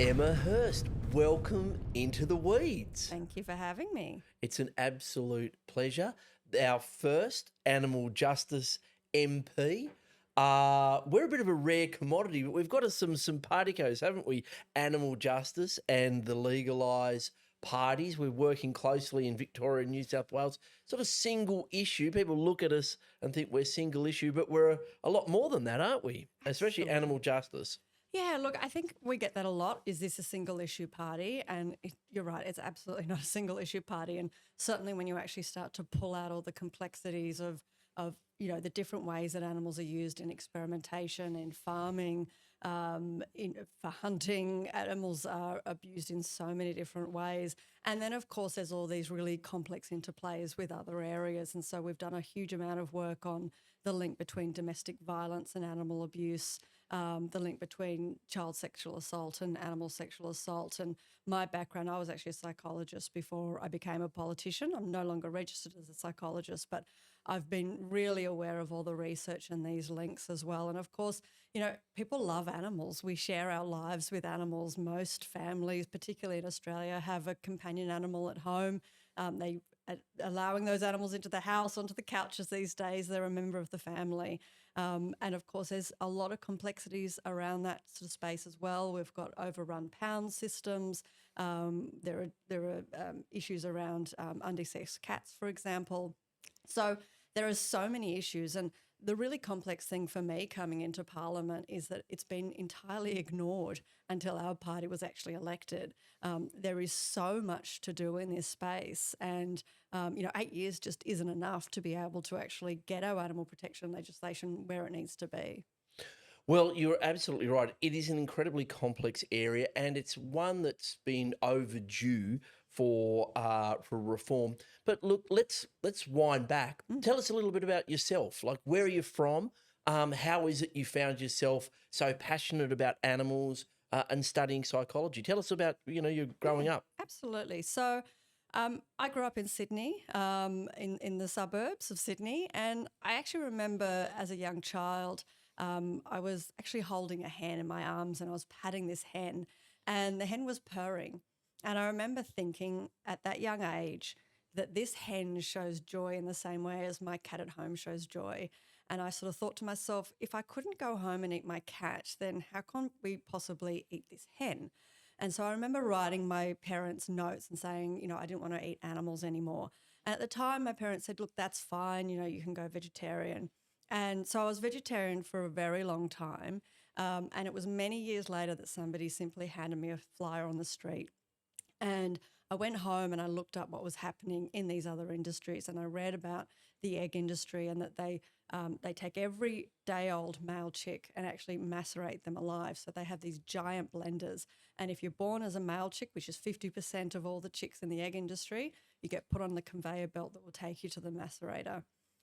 Emma Hurst, welcome into the weeds. Thank you for having me. It's an absolute pleasure. Our first animal justice MP. We're a bit of a rare commodity, but we've got us some simpaticos, haven't we? Animal justice and the legalised parties. We're working closely in Victoria and New South Wales. Sort of single issue. People look at us and think we're single issue, but we're a lot more than that, aren't we? Especially Absolutely. animal justice. Yeah, look, I think we get that a lot. Is this a single issue party? And you're right, it's absolutely not a single issue party. And certainly when you actually start to pull out all the complexities of the different ways that animals are used in experimentation, in farming, for hunting, animals are abused in so many different ways. And then, of course, there's all these really complex interplays with other areas. And so we've done a huge amount of work on the link between domestic violence and animal abuse, the link between child sexual assault and animal sexual assault. And my background, I was actually a psychologist before I became a politician. I'm no longer registered as a psychologist, but I've been really aware of all the research and these links as well. And of course, people love animals. We share our lives with animals. Most families, particularly in Australia, have a companion animal at home. They allowing those animals into the house, onto the couches these days. They're a member of the family. And of course, there's a lot of complexities around that sort of space as well. We've got overrun pound systems. There are issues around undesexed cats, for example. So there are so many issues. And the really complex thing for me coming into Parliament is that it's been entirely ignored until our party was actually elected. There is so much to do in this space. And, 8 years just isn't enough to be able to actually get our animal protection legislation where it needs to be. Well, you're absolutely right. It is an incredibly complex area, and it's one that's been overdue for reform. But look, let's wind back. Tell us a little bit about yourself. Like, where are you from? How is it you found yourself so passionate about animals and studying psychology? Tell us about your growing up. Absolutely. So I grew up in Sydney, in the suburbs of Sydney, and I actually remember as a young child, I was actually holding a hen in my arms and I was patting this hen, and the hen was purring. And I remember thinking at that young age that this hen shows joy in the same way as my cat at home shows joy. And I sort of thought to myself, if I couldn't go home and eat my cat, then how can we possibly eat this hen? And so I remember writing my parents notes and saying, I didn't want to eat animals anymore. And at the time, my parents said, look, that's fine. You can go vegetarian. And so I was vegetarian for a very long time. And it was many years later that somebody simply handed me a flyer on the street. And I went home and I looked up what was happening in these other industries, and I read about the egg industry and that they take every day-old male chick and actually macerate them alive. So they have these giant blenders. And if you're born as a male chick, which is 50% of all the chicks in the egg industry, you get put on the conveyor belt that will take you to the macerator.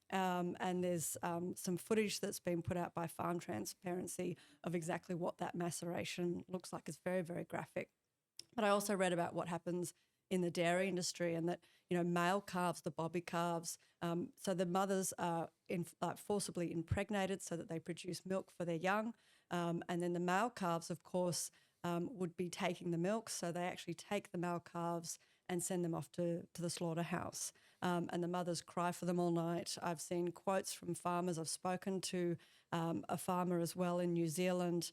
And there's some footage that's been put out by Farm Transparency of exactly what that maceration looks like. It's very, very graphic. But I also read about what happens in the dairy industry, and that, male calves, the bobby calves, so the mothers are forcibly impregnated so that they produce milk for their young. And then the male calves, of course, would be taking the milk. So they actually take the male calves and send them off to the slaughterhouse. And the mothers cry for them all night. I've seen quotes from farmers. I've spoken to a farmer as well in New Zealand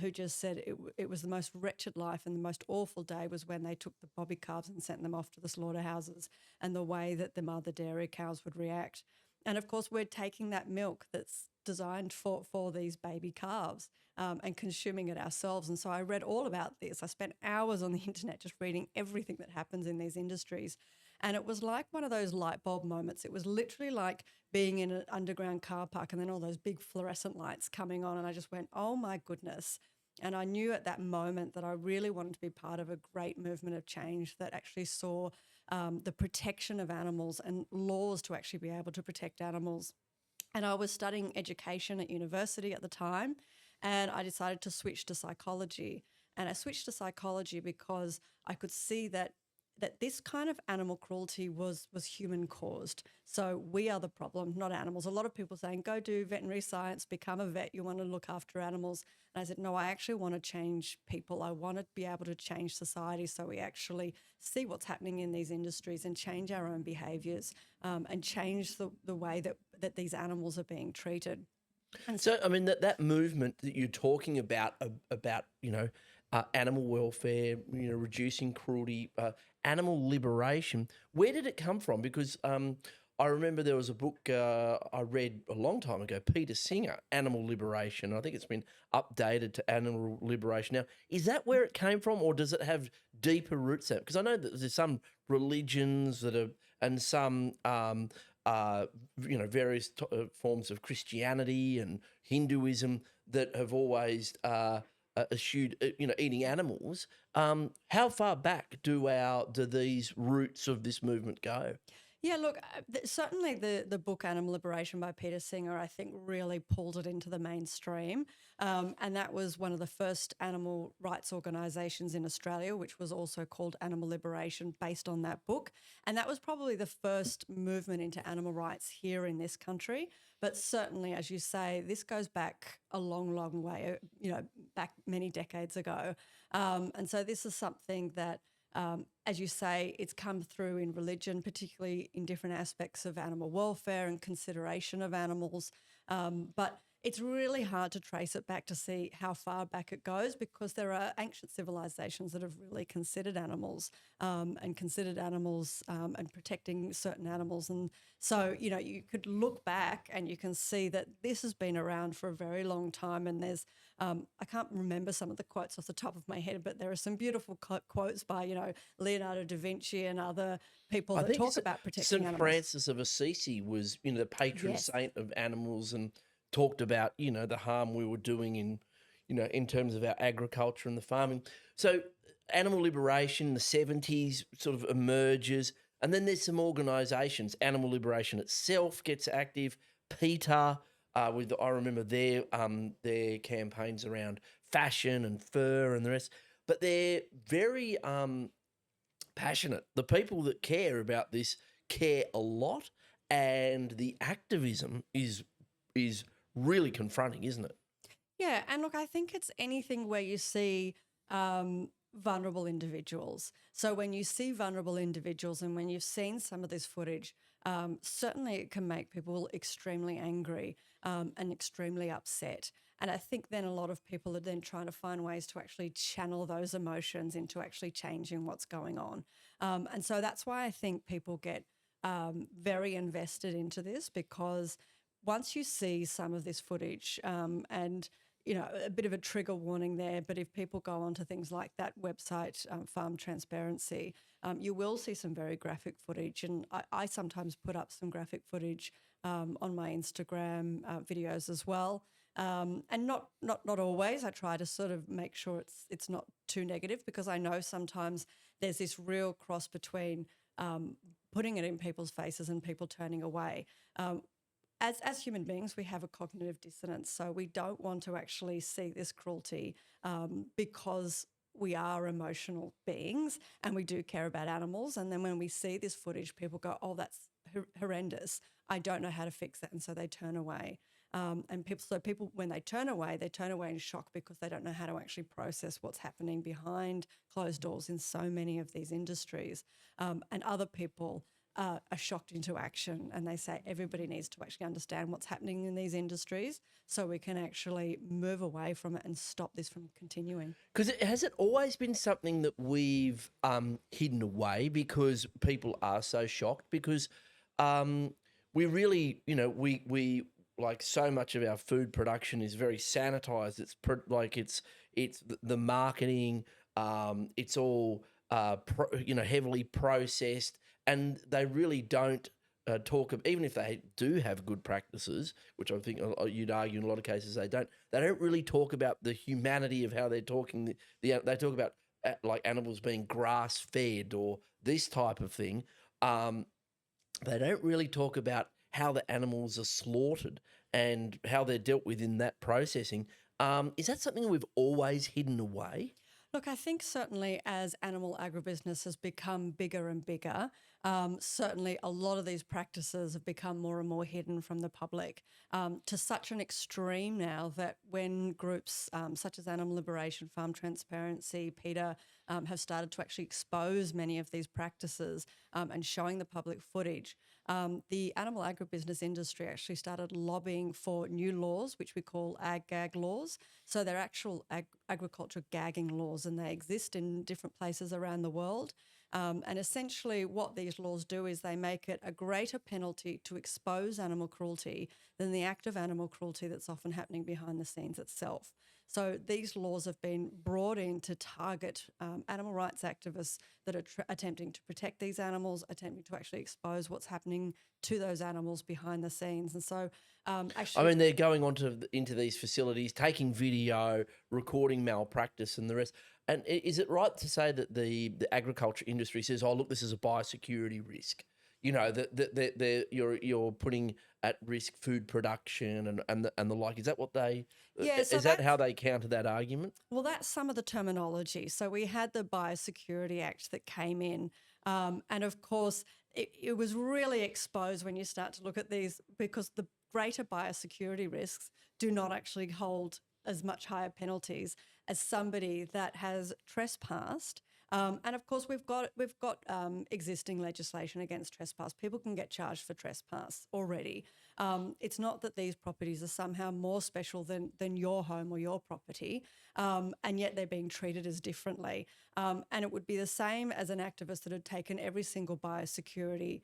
who just said it was the most wretched life, and the most awful day was when they took the bobby calves and sent them off to the slaughterhouses, and the way that the mother dairy cows would react. And of course, we're taking that milk that's designed for these baby calves and consuming it ourselves. And so I read all about this. I spent hours on the internet just reading everything that happens in these industries. And it was like one of those light bulb moments. It was literally like being in an underground car park and then all those big fluorescent lights coming on. And I just went, oh my goodness. And I knew at that moment that I really wanted to be part of a great movement of change that actually saw the protection of animals and laws to actually be able to protect animals. And I was studying education at university at the time, and I decided to switch to psychology. And I switched to psychology because I could see that that this kind of animal cruelty was human caused. So we are the problem, not animals. A lot of people saying, go do veterinary science, become a vet, you want to look after animals. And I said, no, I actually want to change people. I want to be able to change society so we actually see what's happening in these industries and change our own behaviours, and change the way that these animals are being treated. And So, I mean, that movement that you're talking about animal welfare, reducing cruelty, animal liberation, where did it come from? Because I remember there was a book I read a long time ago, Peter Singer, Animal Liberation. I think it's been updated to Animal Liberation now. Is that where it came from, or does it have deeper roots? Because I know that there's some religions that are, and some various forms of Christianity and Hinduism that have always eschewed, eating animals. How far back do these roots of this movement go? yeah, look, certainly the book Animal Liberation by Peter Singer, I think, really pulled it into the mainstream. And that was one of the first animal rights organisations in Australia, which was also called Animal Liberation, based on that book. And that was probably the first movement into animal rights here in this country. But certainly, as you say, this goes back a long, long way, back many decades ago. And so this is something that, as you say, it's come through in religion, particularly in different aspects of animal welfare and consideration of animals. But it's really hard to trace it back to see how far back it goes, because there are ancient civilizations that have really considered animals, and protecting certain animals. And so, you could look back and you can see that this has been around for a very long time. And there's, I can't remember some of the quotes off the top of my head, but there are some beautiful quotes by, Leonardo da Vinci and other people that talk about protecting St. animals. Francis of Assisi was, the patron Yes. saint of animals, and talked about, the harm we were doing in terms of our agriculture and the farming. So animal liberation in the 70s sort of emerges, and then there's some organisations. Animal Liberation itself gets active. PETA, I remember their campaigns around fashion and fur and the rest, but they're very passionate. The people that care about this care a lot, and the activism is really confronting, isn't it? Yeah, and look, I think it's anything where you see vulnerable individuals. So when you see vulnerable individuals and when you've seen some of this footage, certainly it can make people extremely angry, and extremely upset. And I think then a lot of people are then trying to find ways to actually channel those emotions into actually changing what's going on. And so that's why I think people get very invested into this, because once you see some of this footage, and a bit of a trigger warning there, but if people go onto things like that website, Farm Transparency, you will see some very graphic footage. And I sometimes put up some graphic footage on my Instagram videos as well. And not always. I try to sort of make sure it's not too negative, because I know sometimes there's this real cross between putting it in people's faces and people turning away. As human beings, we have a cognitive dissonance, so we don't want to actually see this cruelty, because we are emotional beings and we do care about animals. And then when we see this footage, people go, oh, that's horrendous. I don't know how to fix that. And so they turn away. And people, when they turn away in shock, because they don't know how to actually process what's happening behind closed doors in so many of these industries. And other people are shocked into action, and they say everybody needs to actually understand what's happening in these industries so we can actually move away from it and stop this from continuing. Because has it always been something that we've hidden away because people are so shocked? Because we really, we like, so much of our food production is very sanitized. It's the marketing. It's all heavily processed, and they really don't talk of, even if they do have good practices, which I think you'd argue in a lot of cases they don't really talk about the humanity of how they're talking. They talk about like animals being grass fed or this type of thing. They don't really talk about how the animals are slaughtered and how they're dealt with in that processing. Is that something we've always hidden away? Look, I think certainly as animal agribusiness has become bigger and bigger, certainly a lot of these practices have become more and more hidden from the public, to such an extreme now that when groups such as Animal Liberation, Farm Transparency, PETA have started to actually expose many of these practices and showing the public footage, the animal agribusiness industry actually started lobbying for new laws, which we call Gag Laws. So they're actual agriculture gagging laws, and they exist in different places around the world. And essentially what these laws do is they make it a greater penalty to expose animal cruelty than the act of animal cruelty that's often happening behind the scenes itself. So these laws have been brought in to target animal rights activists that are attempting to protect these animals, attempting to actually expose what's happening to those animals behind the scenes. And so actually... I mean, they're going into these facilities, taking video, recording malpractice and the rest. And is it right to say that the agriculture industry says, "Oh, look, this is a biosecurity risk"? You know, that you're putting at risk food production and the like. Is that what they? Yeah, so is that how they counter that argument? Well, that's some of the terminology. So we had the Biosecurity Act that came in, and of course it was really exposed when you start to look at these, because the greater biosecurity risks do not actually hold as much higher penalties as somebody that has trespassed. And of course, we've got existing legislation against trespass. People can get charged for trespass already. It's not that these properties are somehow more special than your home or your property, and yet they're being treated as differently. And it would be the same as an activist that had taken every single biosecurity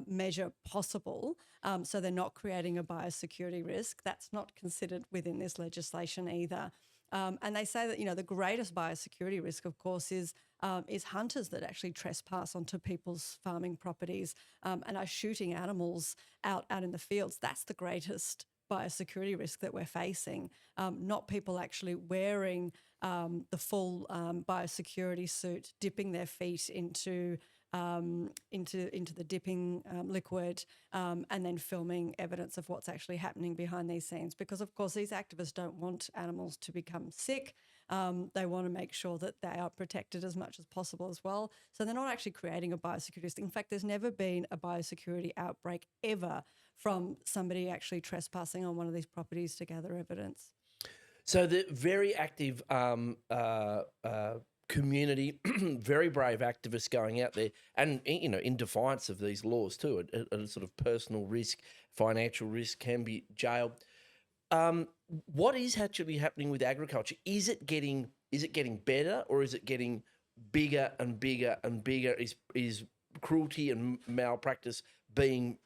measure possible, so they're not creating a biosecurity risk. That's not considered within this legislation either. And they say that, the greatest biosecurity risk, of course, is hunters that actually trespass onto people's farming properties and are shooting animals out in the fields. That's the greatest biosecurity risk that we're facing, not people actually wearing the full biosecurity suit, dipping their feet into the dipping liquid, and then filming evidence of what's actually happening behind these scenes. Because, of course, these activists don't want animals to become sick. They want to make sure that they are protected as much as possible as well. So they're not actually creating a biosecurity risk. In fact, there's never been a biosecurity outbreak ever from somebody actually trespassing on one of these properties to gather evidence. So the very active community, very brave activists going out there and, in defiance of these laws too, a sort of personal risk, financial risk, can be jailed. What is actually happening with agriculture? Is it getting better, or is it getting bigger and bigger and bigger? Is cruelty and malpractice being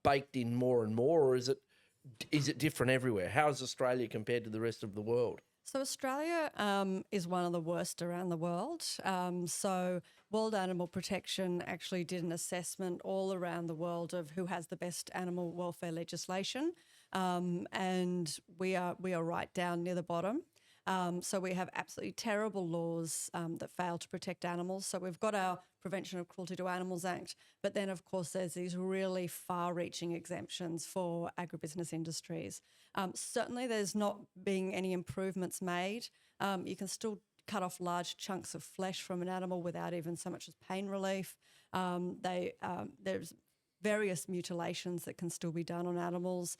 baked in more and more, or is it different everywhere? How is Australia compared to the rest of the world? So Australia is one of the worst around the world. So World Animal Protection actually did an assessment all around the world of who has the best animal welfare legislation, and we are right down near the bottom. So we have absolutely terrible laws that fail to protect animals. So we've got our Prevention of Cruelty to Animals Act, but then, of course, there's these really far-reaching exemptions for agribusiness industries. Certainly there's not being any improvements made. You can still cut off large chunks of flesh from an animal without even so much as pain relief. There's various mutilations that can still be done on animals.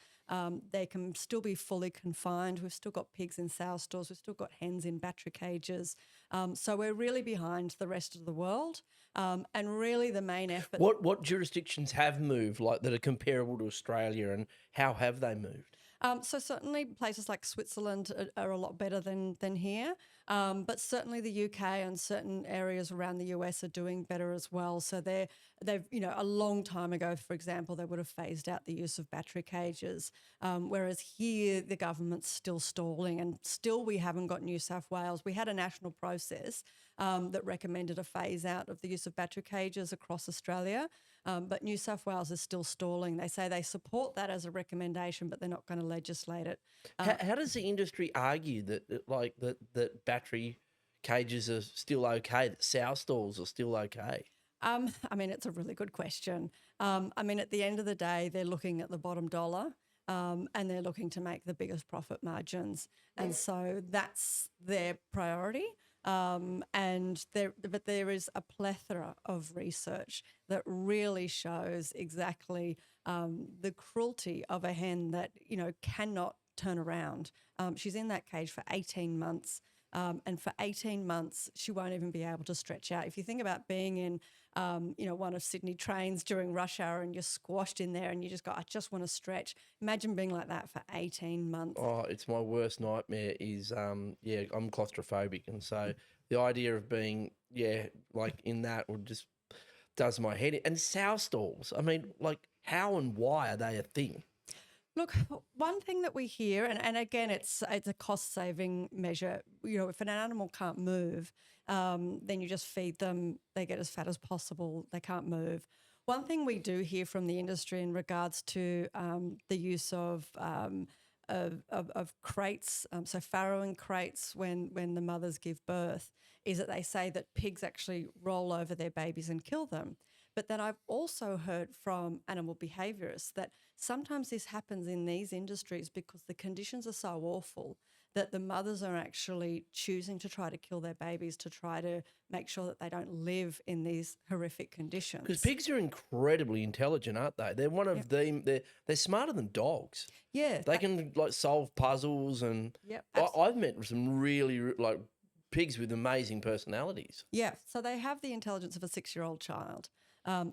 They can still be fully confined. We've still got pigs in sow stalls. We've still got hens in battery cages. So we're really behind the rest of the world. And really the main effort... What jurisdictions have moved, like, that are comparable to Australia, and how have they moved? So certainly places like Switzerland are a lot better than here, but certainly the UK and certain areas around the US are doing better as well. So they've a long time ago, for example, they would have phased out the use of battery cages, whereas here the government's still stalling, and still we haven't got New South Wales. We had a national process that recommended a phase out of the use of battery cages across Australia. But New South Wales is still stalling. They say they support that as a recommendation, but they're not going to legislate it. How does the industry argue that battery cages are still okay, that sow stalls are still okay? It's a really good question. At the end of the day, they're looking at the bottom dollar, and they're looking to make the biggest profit margins. And so that's their priority. But there is a plethora of research that really shows exactly the cruelty of a hen that, cannot turn around. She's in that cage for 18 months. And for 18 months, she won't even be able to stretch out. If you think about being in, one of Sydney trains during rush hour and you're squashed in there and you just go, I just want to stretch. Imagine being like that for 18 months. Oh, it's my worst nightmare is, I'm claustrophobic. And so the idea of being, like in that would just does my head in. And sow stalls, I mean, like how and why are they a thing? Look, one thing that we hear, and again, it's a cost-saving measure. If an animal can't move, then you just feed them. They get as fat as possible. They can't move. One thing we do hear from the industry in regards to the use of crates, so farrowing crates when the mothers give birth, is that they say that pigs actually roll over their babies and kill them. But then I've also heard from animal behaviourists that sometimes this happens in these industries because the conditions are so awful that the mothers are actually choosing to try to kill their babies to try to make sure that they don't live in these horrific conditions. Because pigs are incredibly intelligent, aren't they? They're one of they're smarter than dogs. Yeah. They can like solve puzzles and Yep, I've met some really like pigs with amazing personalities. Yeah, so they have the intelligence of a 6-year-old child.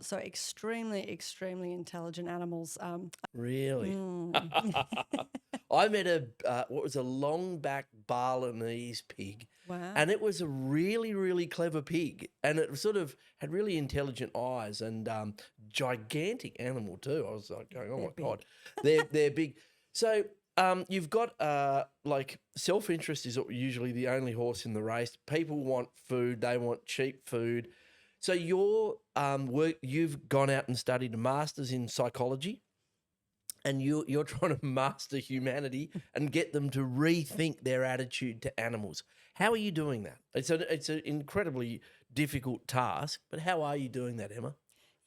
So extremely, extremely intelligent animals. Really? I met a long-back Balinese pig. Wow. And it was a really, really clever pig. And it sort of had really intelligent eyes and gigantic animal too. I was like going, oh, my God. They're big. So you've got like self-interest is usually the only horse in the race. People want food. They want cheap food. So you've gone out and studied a master's in psychology, and you're trying to master humanity and get them to rethink their attitude to animals. How are you doing that? It's an incredibly difficult task, but how are you doing that, Emma?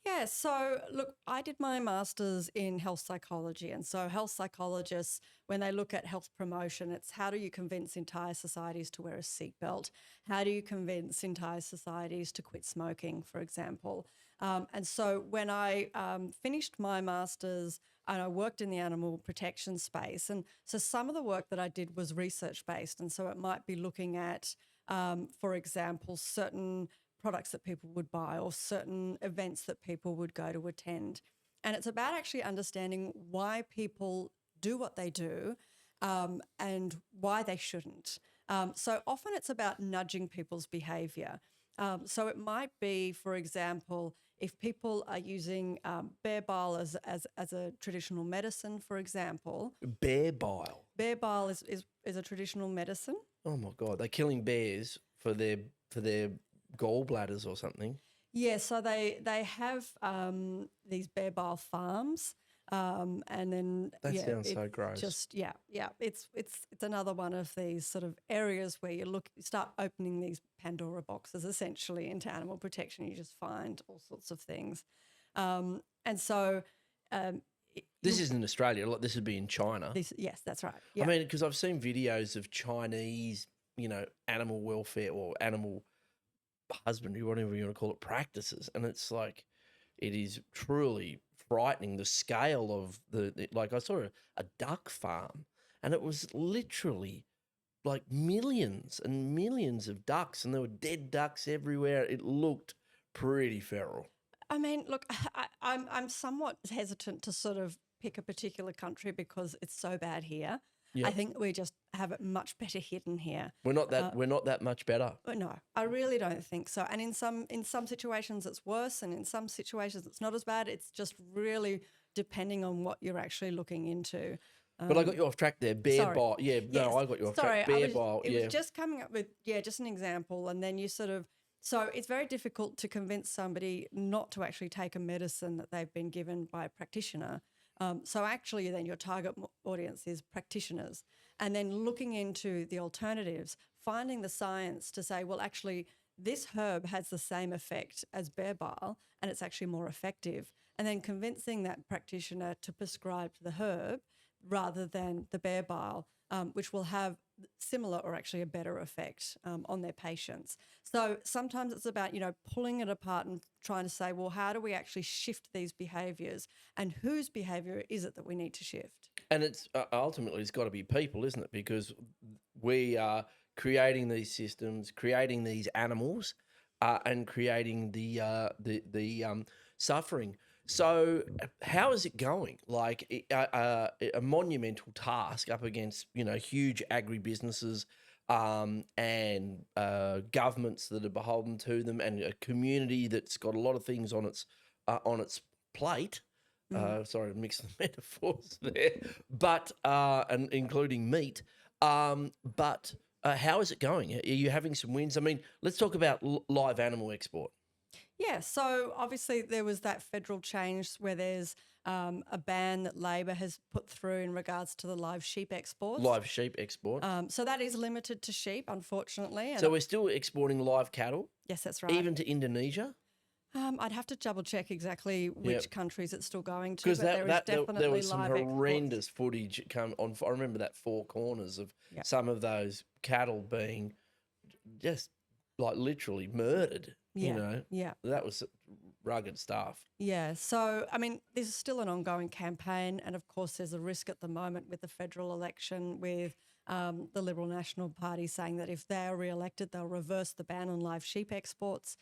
Yeah, so look, I did my master's in health psychology. And so health psychologists, when they look at health promotion, it's how do you convince entire societies to wear a seatbelt? How do you convince entire societies to quit smoking, for example? And so when I finished my master's, and I worked in the animal protection space. And so some of the work that I did was research-based. And so it might be looking at, for example, certain products that people would buy or certain events that people would go to attend. And it's about actually understanding why people do what they do and why they shouldn't. So often it's about nudging people's behaviour. So it might be, for example, if people are using bear bile as a traditional medicine, for example. Bear bile? Bear bile is a traditional medicine. Oh, my God. They're killing bears for their gallbladders or something. Yeah, so they have these bear bile farms, and then that sounds so gross. It's another one of these sort of areas where you start opening these Pandora boxes essentially into animal protection. You just find all sorts of things, and so. This isn't Australia. Like, this would be in China. Yes, that's right. Yeah. I mean, because I've seen videos of Chinese, animal welfare or animal husbandry, whatever you want to call it, practices, and it's like it is truly frightening, the scale of like I saw a duck farm, and it was literally like millions and millions of ducks, and there were dead ducks everywhere. It looked pretty feral. I mean, look, I'm somewhat hesitant to sort of pick a particular country because it's so bad here. Yep. I think we just have it much better hidden here. We're not that much better. No, I really don't think so. And in some situations it's worse, and in some situations it's not as bad. It's just really depending on what you're actually looking into. But I got you off track there. Bear bile. Yeah, yes. No, I got you off track. Bear bile. It was just coming up with, just an example. And then you sort of, so it's very difficult to convince somebody not to actually take a medicine that they've been given by a practitioner. So actually then your target audience is practitioners, and then looking into the alternatives, finding the science to say, well, actually this herb has the same effect as bear bile and it's actually more effective, and then convincing that practitioner to prescribe the herb rather than the bear bile, which will have similar or actually a better effect on their patients. So sometimes it's about, pulling it apart and trying to say, well, how do we actually shift these behaviours, and whose behaviour is it that we need to shift? And it's ultimately it's got to be people, isn't it? Because we are creating these systems, creating these animals, and creating the suffering. So, how is it going? Like a monumental task up against huge agribusinesses, and governments that are beholden to them, and a community that's got a lot of things on its plate. Sorry to mix the metaphors there, but and including meat. But how is it going? Are you having some wins? I mean, let's talk about live animal export. Yeah, so obviously there was that federal change where there's a ban that Labor has put through in regards to the live sheep exports. Live sheep export. So that is limited to sheep, unfortunately. And So we're still exporting live cattle, yes, that's right. even to Indonesia. I'd have to double check exactly which countries it's still going to, Because but there was some live horrendous footage come on. I remember that Four Corners of some of those cattle being just like literally murdered. Yeah. That was rugged stuff. Yeah. So, I mean, this is still an ongoing campaign. And of course, there's a risk at the moment with the federal election with the Liberal National Party saying that if they're re-elected, they'll reverse the ban on live sheep exports.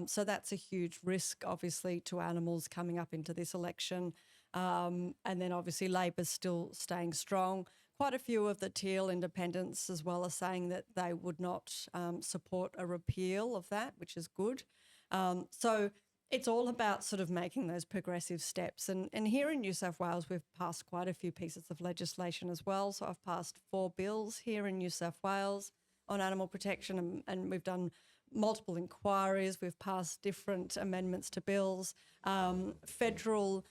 So that's a huge risk, obviously, to animals coming up into this election. And then obviously Labor's still staying strong. Quite a few of the Teal independents as well are saying that they would not support a repeal of that, which is good. So it's all about sort of making those progressive steps. And here in New South Wales, we've passed quite a few pieces of legislation as well. So I've passed 4 bills here in New South Wales on animal protection, and we've done multiple inquiries. We've passed different amendments to bills. Federal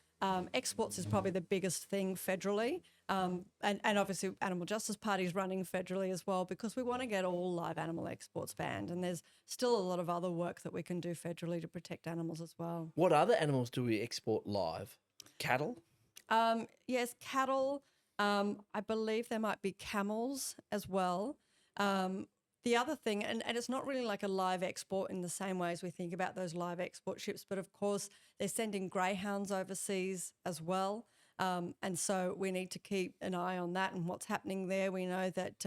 exports is probably the biggest thing federally. And obviously Animal Justice Party is running federally as well, because we want to get all live animal exports banned. And there's still a lot of other work that we can do federally to protect animals as well. What other animals do we export live? Cattle? Yes, cattle. I believe there might be camels as well. The other thing, and it's not really like a live export in the same way as we think about those live export ships, but of course they're sending greyhounds overseas as well. And so we need to keep an eye on that and what's happening there. We know that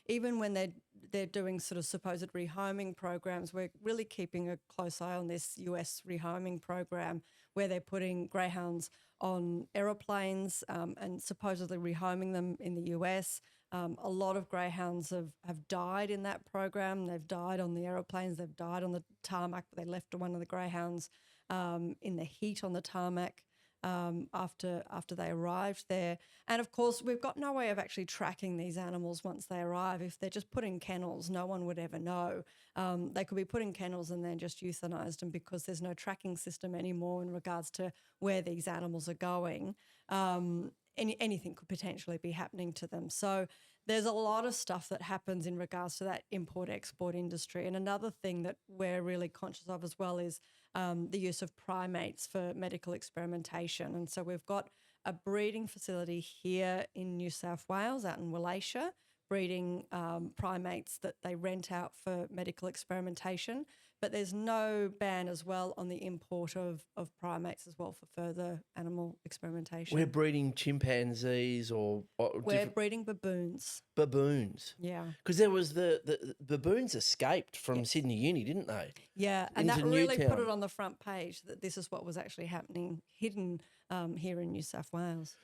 even when they're doing sort of supposed rehoming programs, we're really keeping a close eye on this US rehoming program where they're putting greyhounds on aeroplanes and supposedly rehoming them in the US. A lot of greyhounds have died in that program. They've died on the aeroplanes. They've died on the tarmac. They left one of the greyhounds in the heat on the tarmac after they arrived there. And of course, we've got no way of actually tracking these animals once they arrive. If they're just put in kennels, no one would ever know. They could be put in kennels and then just euthanized them because there's no tracking system anymore in regards to where these animals are going. Anything could potentially be happening to them. So there's a lot of stuff that happens in regards to that import-export industry. And another thing that we're really conscious of as well is the use of primates for medical experimentation. And so we've got a breeding facility here in New South Wales, out in Wallachia, breeding primates that they rent out for medical experimentation. But there's no ban as well on the import of primates as well for further animal experimentation. We're breeding chimpanzees or we're breeding baboons. Baboons. Yeah. Because there was the baboons escaped from Sydney Uni, didn't they? Yeah, and Into that really Newtown. put it on the front page that this is what was actually happening hidden here in New South Wales.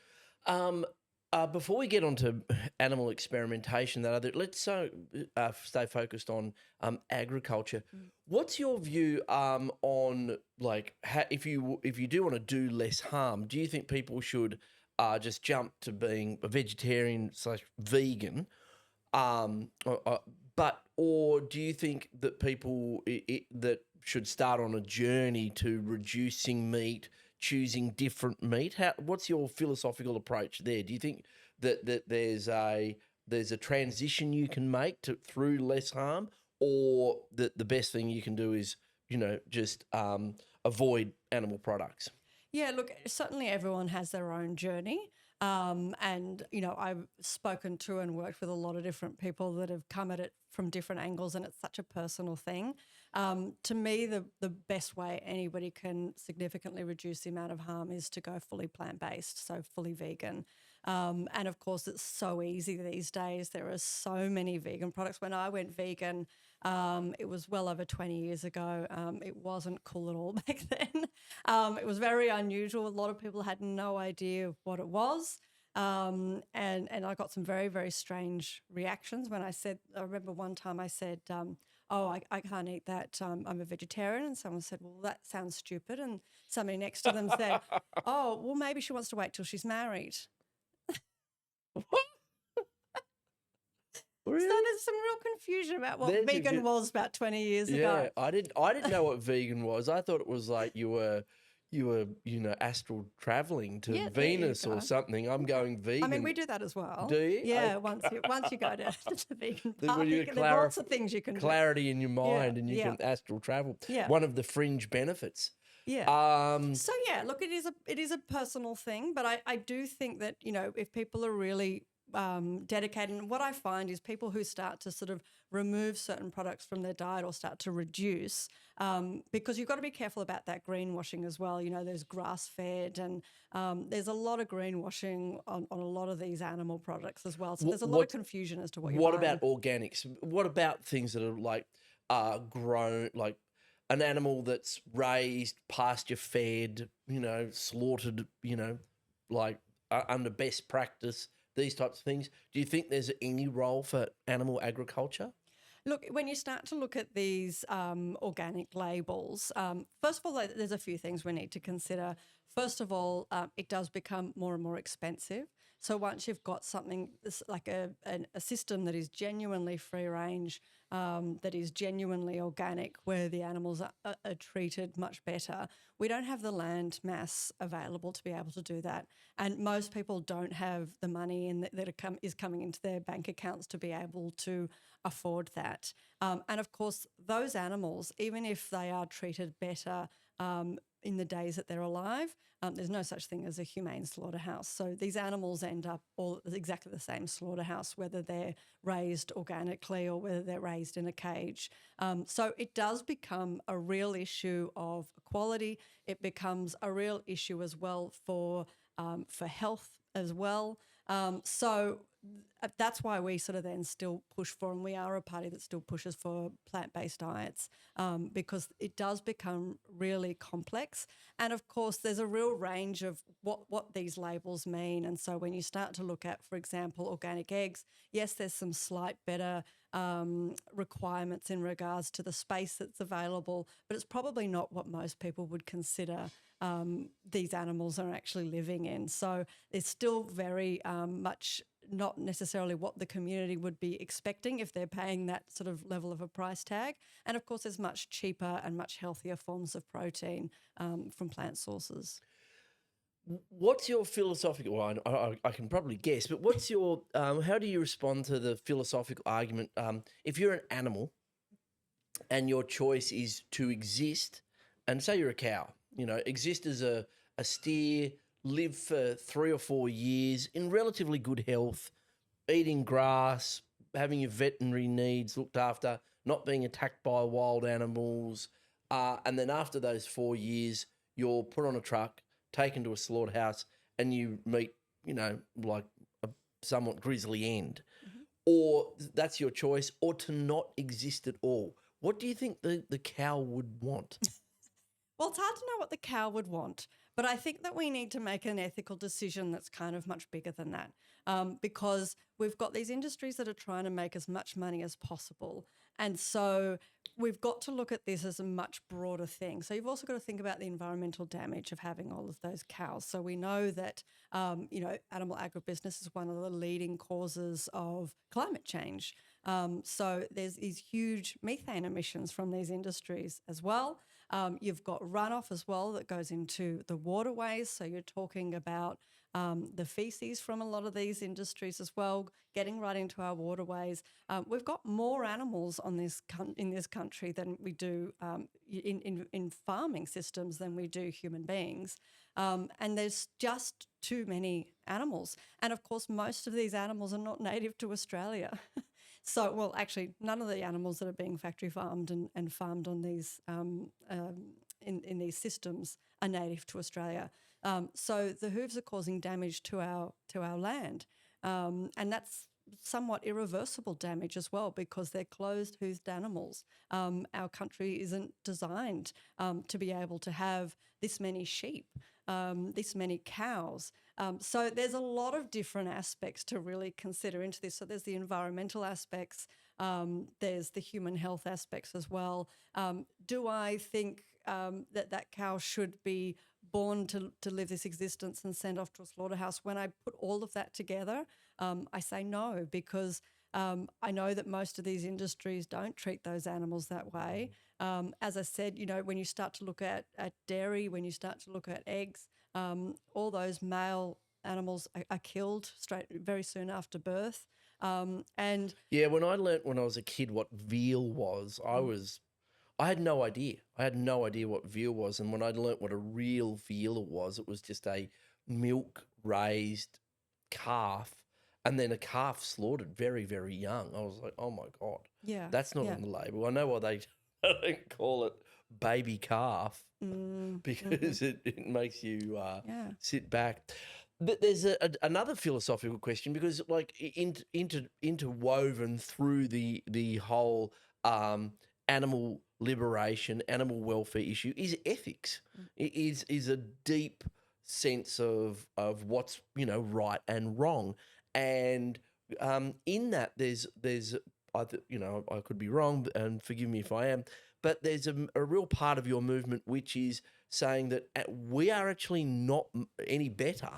Before we get on to animal experimentation, let's stay focused on agriculture. What's your view on like if you do want to do less harm? Do you think people should just jump to being a vegetarian / vegan, or do you think that people that should start on a journey to reducing meat, choosing different meat? What's your philosophical approach there? Do you think that there's a transition you can make through less harm, or that the best thing you can do is just avoid animal products? Yeah, look, certainly everyone has their own journey. And, you know, I've spoken to and worked with a lot of different people that have come at it from different angles, and it's such a personal thing. To me, the best way anybody can significantly reduce the amount of harm is to go fully plant-based, so fully vegan. And of course, it's so easy these days. There are so many vegan products. When I went vegan, it was well over 20 years ago. It wasn't cool at all back then. It was very unusual. A lot of people had no idea what it was. And I got some very, very strange reactions when I remember one time I said, I can't eat that. I'm a vegetarian. And someone said, well, that sounds stupid. And somebody next to them said, oh, well, maybe she wants to wait till she's married. Really? So there's some real confusion about what vegan was about 20 years ago. I didn't know what vegan was. I thought it was like you were, astral traveling to Venus or something. I'm going vegan. I mean, we do that as well. Do you? Yeah, once you go to the vegan park, you there's lots of things you can do. Clarity in your mind, and you can astral travel. Yeah. One of the fringe benefits. Yeah. So yeah, look, it is a personal thing, but I do think that, you know, if people are really dedicated, and what I find is people who start to sort of remove certain products from their diet or start to reduce, because you've got to be careful about that greenwashing as well. You know, there's grass-fed, and there's a lot of greenwashing on a lot of these animal products as well. So there's a lot of confusion as to what you're buying. What about organics? What about things that are like grown, like an animal that's raised, pasture-fed, you know, slaughtered, you know, like under best practice, these types of things? Do you think there's any role for animal agriculture? Look, when you start to look at these organic labels, first of all, there's a few things we need to consider. First of all, it does become more and more expensive. So once you've got something like a system that is genuinely free range, that is genuinely organic, where the animals are treated much better, we don't have the land mass available to be able to do that. And most people don't have the money that is coming into their bank accounts to be able to afford that. And of course, those animals, even if they are treated better in the days that they're alive, there's no such thing as a humane slaughterhouse. So these animals end up all exactly the same slaughterhouse, whether they're raised organically or whether they're raised in a cage. So it does become a real issue of equality. It becomes a real issue as well for health as well. So that's why we sort of then still push for, and we are a party that still pushes for plant-based diets, because it does become really complex. And of course, there's a real range of what these labels mean. And so when you start to look at, for example, organic eggs, yes, there's some slight better requirements in regards to the space that's available, but it's probably not what most people would consider these animals are actually living in. So it's still very much not necessarily what the community would be expecting if they're paying that sort of level of a price tag. And of course, there's much cheaper and much healthier forms of protein from plant sources. What's your philosophical, well, I can probably guess, but what's your, how do you respond to the philosophical argument? If you're an animal and your choice is to exist, and say you're a cow, you know, exist as a steer, live for 3 or 4 years in relatively good health, eating grass, having your veterinary needs looked after, not being attacked by wild animals, and then after those 4 years, you're put on a truck, taken to a slaughterhouse, and you meet, you know, like a somewhat grisly end. Mm-hmm. Or that's your choice, or to not exist at all. What do you think the cow would want? Well, it's hard to know what the cow would want, but I think that we need to make an ethical decision that's kind of much bigger than that, because we've got these industries that are trying to make as much money as possible. And so we've got to look at this as a much broader thing. So you've also got to think about the environmental damage of having all of those cows. So we know that, you know, animal agribusiness is one of the leading causes of climate change. So there's these huge methane emissions from these industries as well. You've got runoff as well that goes into the waterways. So you're talking about the feces from a lot of these industries as well, getting right into our waterways. We've got more animals in this country than we do in farming systems than we do human beings. And there's just too many animals. And of course, most of these animals are not native to Australia. So, well, actually, none of the animals that are being factory farmed and farmed on these in these systems are native to Australia. So the hooves are causing damage to our land, and that's somewhat irreversible damage as well because they're closed-hooved animals. Our country isn't designed to be able to have this many sheep, this many cows. So there's a lot of different aspects to really consider into this. So there's the environmental aspects, there's the human health aspects as well. Do I think that cow should be born to live this existence and sent off to a slaughterhouse? When I put all of that together, I say no, because I know that most of these industries don't treat those animals that way. As I said, when you start to look at dairy, when you start to look at eggs, all those male animals are killed very soon after birth. And Yeah, when I learnt when I was a kid what veal was, I had no idea. I had no idea what veal was. And when I learnt what a real veal was, it was just a milk-raised calf and then a calf slaughtered very, very young. I was like, oh, my God. yeah, That's not yeah. on the label. I know why they don't call it baby calf because it makes you sit back. But there's another philosophical question because, like, interwoven through the whole animal liberation, animal welfare issue is ethics. It is a deep sense of what's right and wrong, and in that there's I could be wrong and forgive me if I am, but there's a real part of your movement which is saying that we are actually not any better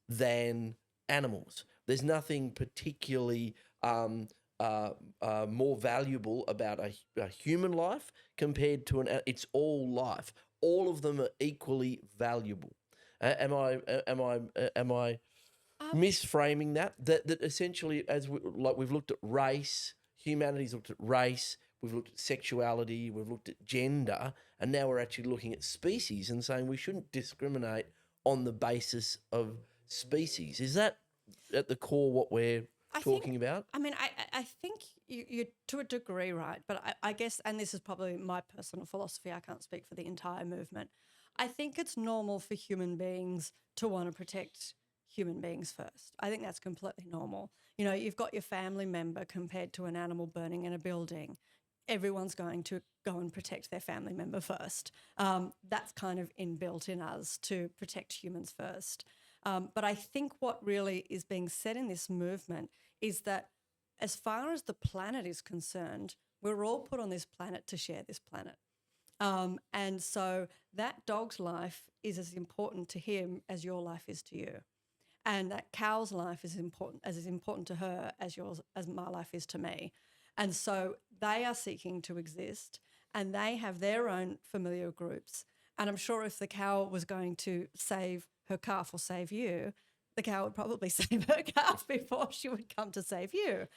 than animals. There's nothing particularly more valuable about a human life compared to it's all life. All of them are equally valuable. Am I misframing that? That essentially, we've looked at race, humanity's looked at race, we've looked at sexuality, we've looked at gender, and now we're actually looking at species and saying we shouldn't discriminate on the basis of species. Is that at the core what we're talking about? I mean, I think you're to a degree right, but I guess, and this is probably my personal philosophy, I can't speak for the entire movement, I think it's normal for human beings to want to protect human beings first. I think that's completely normal. You've got your family member compared to an animal burning in a building. Everyone's going to go and protect their family member first. That's kind of inbuilt in us to protect humans first. But I think what really is being said in this movement is that as far as the planet is concerned, we're all put on this planet to share this planet. And so that dog's life is as important to him as your life is to you. And that cow's life is important to her as my life is to me. And so they are seeking to exist and they have their own familiar groups. And I'm sure if the cow was going to save her calf or save you, the cow would probably save her calf before she would come to save you.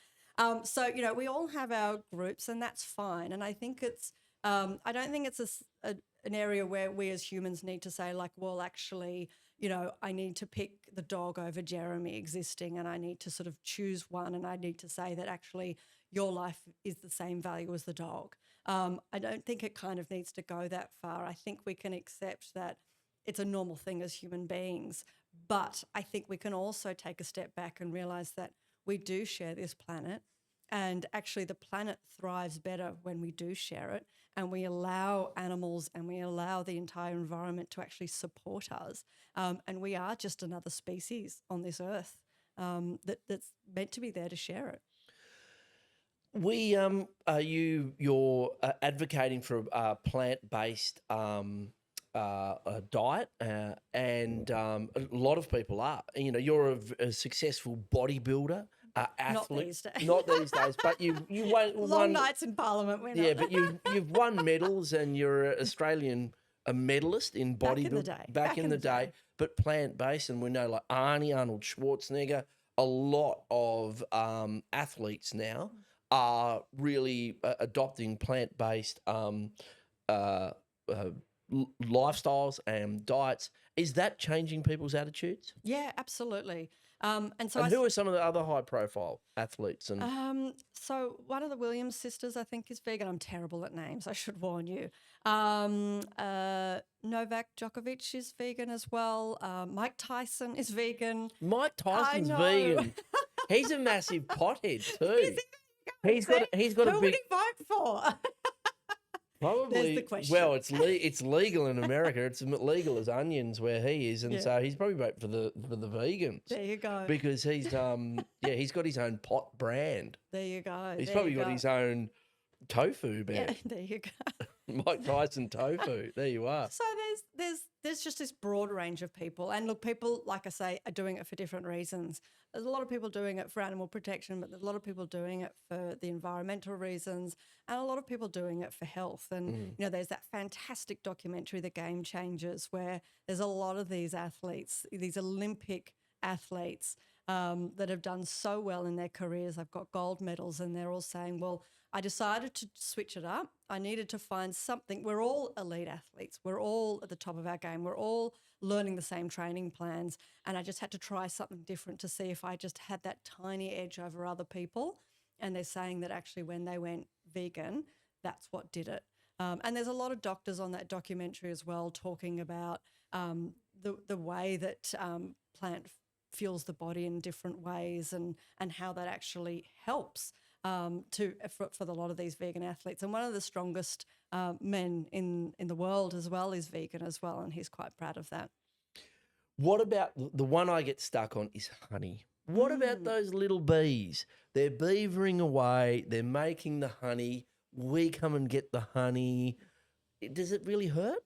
So, we all have our groups and that's fine. And I think it's, I don't think it's an area where we as humans need to say like, well, actually, I need to pick the dog over Jeremy existing and I need to sort of choose one and I need to say that actually your life is the same value as the dog. I don't think it kind of needs to go that far. I think we can accept that it's a normal thing as human beings, but I think we can also take a step back and realise that we do share this planet and actually the planet thrives better when we do share it and we allow animals and we allow the entire environment to actually support us. And we are just another species on this earth that's meant to be there to share it. You're advocating for a plant-based diet, and a lot of people are. You're a successful bodybuilder, athlete. Not these days. Not these days, but you won Long nights in Parliament. Yeah, but you've won medals, and you're an Australian medalist in bodybuilding back in the day. But plant-based, and we know like Arnold Schwarzenegger, a lot of athletes now are really adopting plant-based lifestyles and diets. Is that changing people's attitudes? Yeah, absolutely. And so And who are some of the other high-profile athletes? And so one of the Williams sisters, I think, is vegan. I'm terrible at names, I should warn you. Novak Djokovic is vegan as well. Mike Tyson is vegan. Mike Tyson's know. vegan. He's a massive pothead too. He's got a Who would big. he vote for? Probably. the question. Well, it's legal in America. It's legal as onions where he is, and so he's probably voting for the vegans. There you go. Because he's he's got his own pot brand. There you go. He's there probably you got go. his own tofu band. Yeah, there you go. Mike Tyson tofu. There you are. So there's just this broad range of people, and look, people, like I say, are doing it for different reasons. There's a lot of people doing it for animal protection, but there's a lot of people doing it for the environmental reasons, and a lot of people doing it for health. And you know, there's that fantastic documentary, The Game Changers, where there's a lot of these athletes, these Olympic athletes that have done so well in their careers. They've got gold medals, and they're all saying, well, I decided to switch it up. I needed to find something. We're all elite athletes. We're all at the top of our game. We're all learning the same training plans. And I just had to try something different to see if I just had that tiny edge over other people. And they're saying that actually when they went vegan, that's what did it. And there's a lot of doctors on that documentary as well talking about the way that plant fuels the body in different ways and how that actually helps for a lot of these vegan athletes. And one of the strongest men in the world as well is vegan as well, and he's quite proud of that. What about the one I get stuck on is honey? What about those little bees? They're beavering away. They're making the honey. We come and get the honey. Does it really hurt?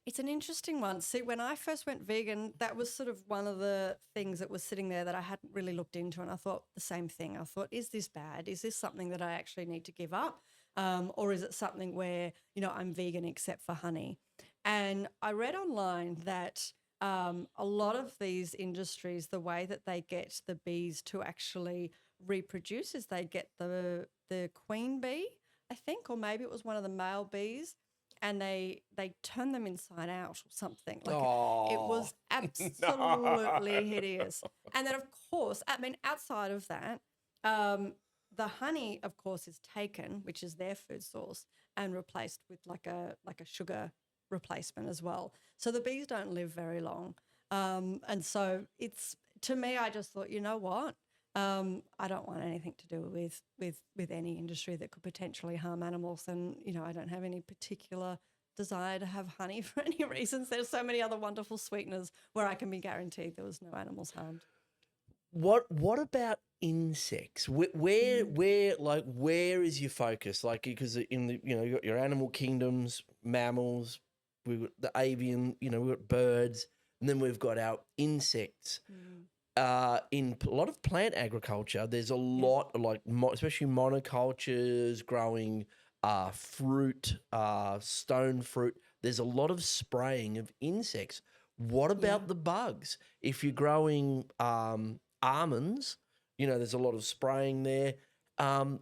It's an interesting one. See, when I first went vegan, that was sort of one of the things that was sitting there that I hadn't really looked into, and I thought the same thing. I thought, is this bad? Is this something that I actually need to give up? Or is it something where, you know, I'm vegan except for honey? And I read online that a lot of these industries, the way that they get the bees to actually reproduce is they get the queen bee, I think, or maybe it was one of the male bees, and they turn them inside out or something. Like it was absolutely hideous. And then, of course, I mean, outside of that, the honey, of course, is taken, which is their food source, and replaced with like a sugar replacement as well. So the bees don't live very long. And so to me, I just thought, you know what? I don't want anything to do with any industry that could potentially harm animals. And, you know, I don't have any particular desire to have honey for any reasons. There's so many other wonderful sweeteners where I can be guaranteed there was no animals harmed. What about insects? Where is your focus? Like, because in the, you know, you got your animal kingdoms, mammals, we've got the avian, you know, we've got birds, and then we've got our insects. In a lot of plant agriculture, there's a lot of especially monocultures growing fruit, stone fruit. There's a lot of spraying of insects. What about the bugs? If you're growing almonds, you know, there's a lot of spraying there.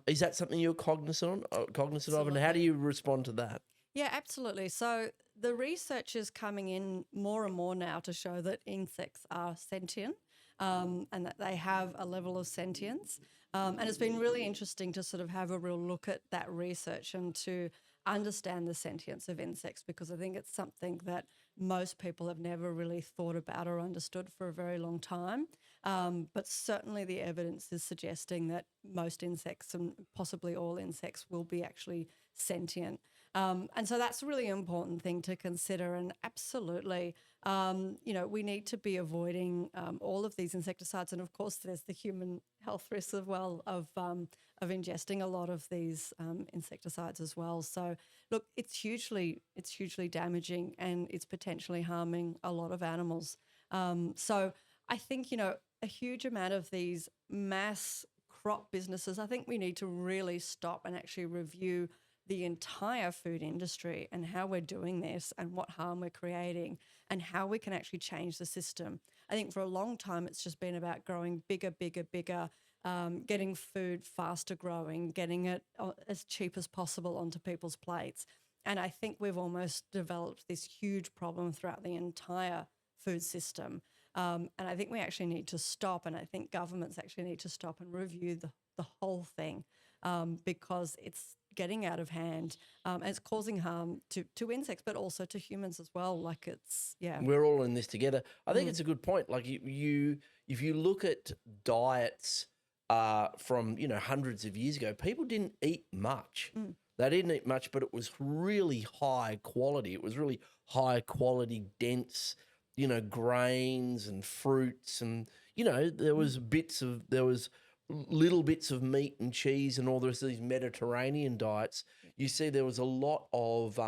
Is that something you're cognizant of, and how do you respond to that? Yeah, absolutely. So the research is coming in more and more now to show that insects are sentient. And that they have a level of sentience. And it's been really interesting to sort of have a real look at that research and to understand the sentience of insects, because I think it's something that most people have never really thought about or understood for a very long time. But certainly the evidence is suggesting that most insects and possibly all insects will be actually sentient. And so that's a really important thing to consider. And absolutely, you know, we need to be avoiding all of these insecticides. And of course, there's the human health risks as well of ingesting a lot of these insecticides as well. So look, it's hugely damaging, and it's potentially harming a lot of animals. So I think, you know, a huge amount of these mass crop businesses, I think we need to really stop and actually review the entire food industry and how we're doing this and what harm we're creating and how we can actually change the system. I think for a long time it's just been about growing bigger, getting food faster growing, getting it as cheap as possible onto people's plates. And I think we've almost developed this huge problem throughout the entire food system. And I think we actually need to stop, and I think governments actually need to stop and review the whole thing, because it's getting out of hand, and it's causing harm to insects, but also to humans as well. Like We're all in this together. I think it's a good point. Like you if you look at diets from hundreds of years ago, people didn't eat much. They didn't eat much, but it was really high quality. It was really high quality, dense, grains and fruits, and there was little bits of meat and cheese and all the rest of these Mediterranean diets. You see, there was a lot of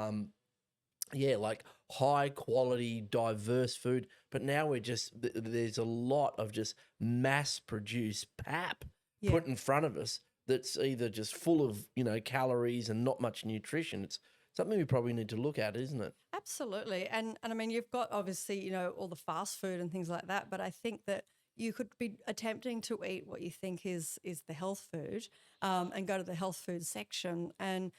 like high quality, diverse food. But now there's a lot of just mass produced pap put in front of us that's either just full of, calories and not much nutrition. It's something we probably need to look at, isn't it? Absolutely. And I mean, you've got obviously, all the fast food and things like that, but I think that you could be attempting to eat what you think is the health food, and go to the health food section. And,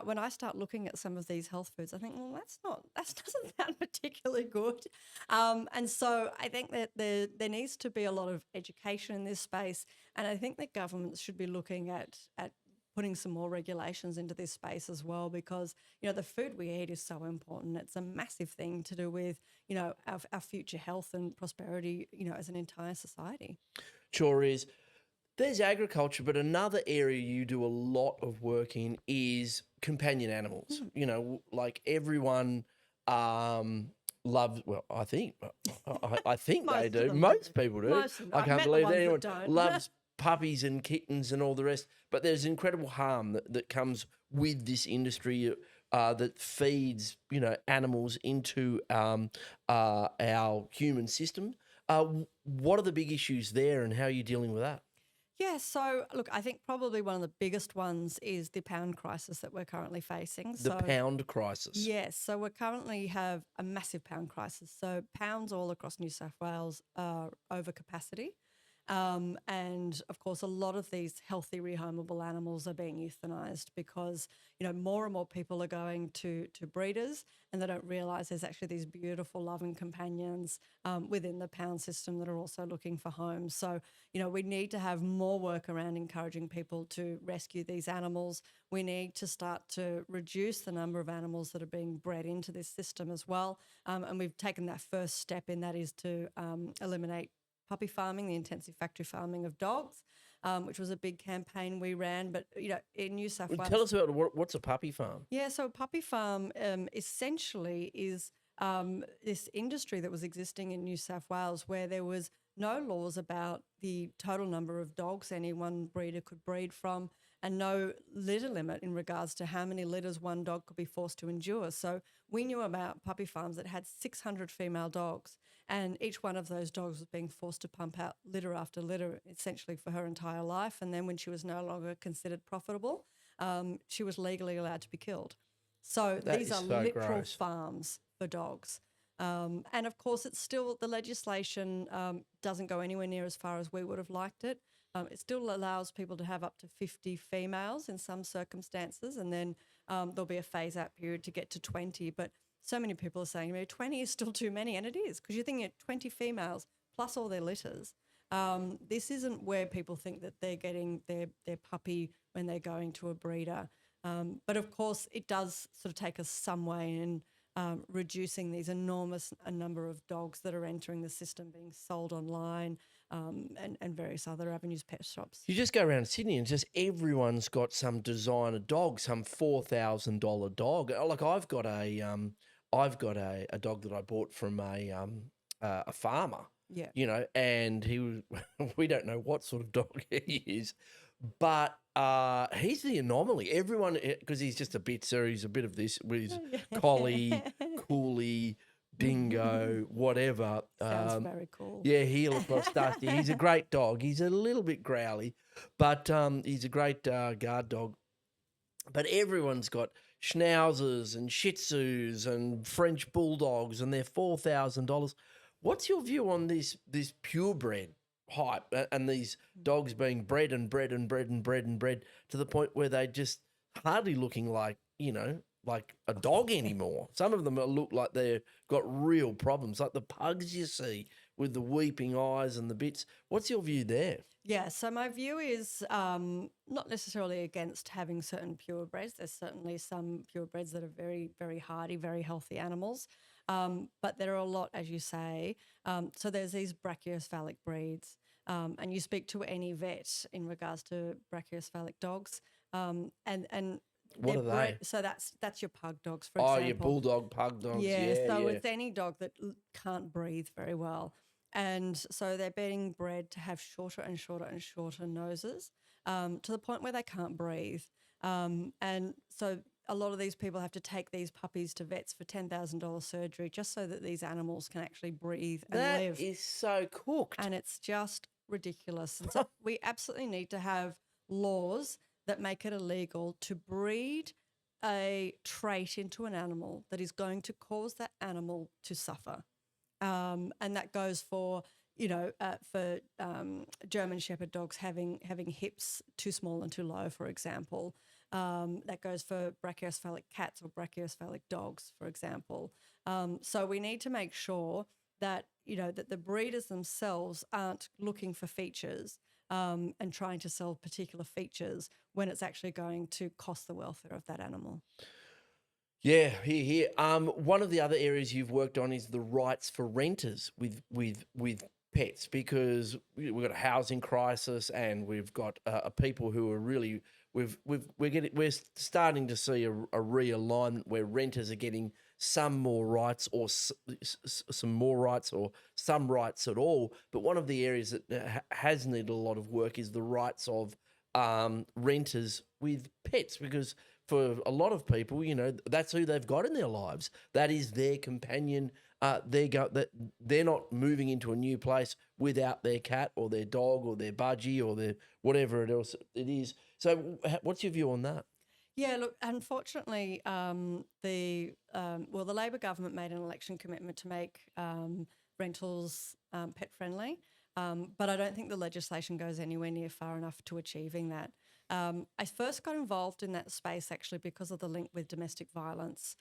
when I start looking at some of these health foods, I think, well, that doesn't sound particularly good. And so I think that there needs to be a lot of education in this space. And I think that governments should be looking at putting some more regulations into this space as well, because, the food we eat is so important. It's a massive thing to do with, our future health and prosperity, as an entire society. Sure is. There's agriculture, but another area you do a lot of work in is companion animals. Like everyone loves, well, I think they do. Most people do. I can't believe that anyone loves puppies and kittens and all the rest. But there's incredible harm that comes with this industry that feeds, animals into our human system. What are the big issues there, and how are you dealing with that? Yeah, so look, I think probably one of the biggest ones is the pound crisis that we're currently facing. The pound crisis. Yes, so we currently have a massive pound crisis. So pounds all across New South Wales are over capacity. And of course, a lot of these healthy rehomable animals are being euthanized because, more and more people are going to breeders, and they don't realise there's actually these beautiful, loving companions within the pound system that are also looking for homes. So, we need to have more work around encouraging people to rescue these animals. We need to start to reduce the number of animals that are being bred into this system as well. And we've taken that first step in that is to eliminate puppy farming, the intensive factory farming of dogs, which was a big campaign we ran. But, in New South Wales... Tell us about what's a puppy farm? Yeah, so a puppy farm essentially is this industry that was existing in New South Wales where there was no laws about the total number of dogs any one breeder could breed from, and no litter limit in regards to how many litters one dog could be forced to endure. So we knew about puppy farms that had 600 female dogs, and each one of those dogs was being forced to pump out litter after litter, essentially for her entire life. And then when she was no longer considered profitable, she was legally allowed to be killed. So these are literal farms for dogs. And of course, it's still, the legislation doesn't go anywhere near as far as we would have liked it. It still allows people to have up to 50 females in some circumstances, and then there'll be a phase-out period to get to 20. But so many people are saying, 20 is still too many, and it is, because you're thinking of 20 females plus all their litters. This isn't where people think that they're getting their puppy when they're going to a breeder. But of course, it does sort of take us some way in reducing these enormous number of dogs that are entering the system, being sold online, and various other avenues, pet shops. You just go around Sydney and just everyone's got some designer dog, some $4,000 dog. Like I've got a dog that I bought from a farmer. Yeah. And he was, we don't know what sort of dog he is, but he's the anomaly. Everyone, because he's just a bit, sir, he's a bit of this with his collie, coolie, dingo, whatever. Sounds very cool. Yeah, heel across Dusty. He's a great dog. He's a little bit growly, but he's a great guard dog. But everyone's got schnauzers and shih tzus and French bulldogs, and they're $4,000. What's your view on this purebred hype and these dogs being bred and bred and bred and bred and bred to the point where they just hardly looking like, like a dog anymore. Some of them look like they've got real problems, like the pugs you see with the weeping eyes and the bits. What's your view there? Yeah, so my view is not necessarily against having certain purebreds. There's certainly some purebreds that are very, very hardy, very healthy animals. But there are a lot, as you say. So there's these brachiocephalic breeds. And you speak to any vet in regards to brachiocephalic dogs. And What are they? bred, so that's your pug dogs, for Oh, example. your bulldog, pug dogs. Yeah, so yeah. it's any dog that can't breathe very well. And so they're being bred to have shorter and shorter and shorter noses to the point where they can't breathe. And so a lot of these people have to take these puppies to vets for $10,000 surgery just so that these animals can actually breathe and live. That is so cooked. And it's just ridiculous. And so we absolutely need to have laws that make it illegal to breed a trait into an animal that is going to cause that animal to suffer. And that goes for, German Shepherd dogs having hips too small and too low, for example. That goes for brachiocephalic cats or brachiocephalic dogs, for example. So we need to make sure that, that the breeders themselves aren't looking for features and trying to sell particular features when it's actually going to cost the welfare of that animal. Yeah, here. One of the other areas you've worked on is the rights for renters with pets, because we've got a housing crisis and we've got people who are really we're starting to see a realignment where renters are getting some more rights or some more rights or some rights at all. But one of the areas that has needed a lot of work is the rights of renters with pets, because for a lot of people, that's who they've got in their lives. That is their companion. They're not moving into a new place without their cat or their dog or their budgie or their whatever else it is. So, what's your view on that? Yeah, look, unfortunately, the Labor government made an election commitment to make rentals pet friendly, but I don't think the legislation goes anywhere near far enough to achieving that. I first got involved in that space actually because of the link with domestic violence.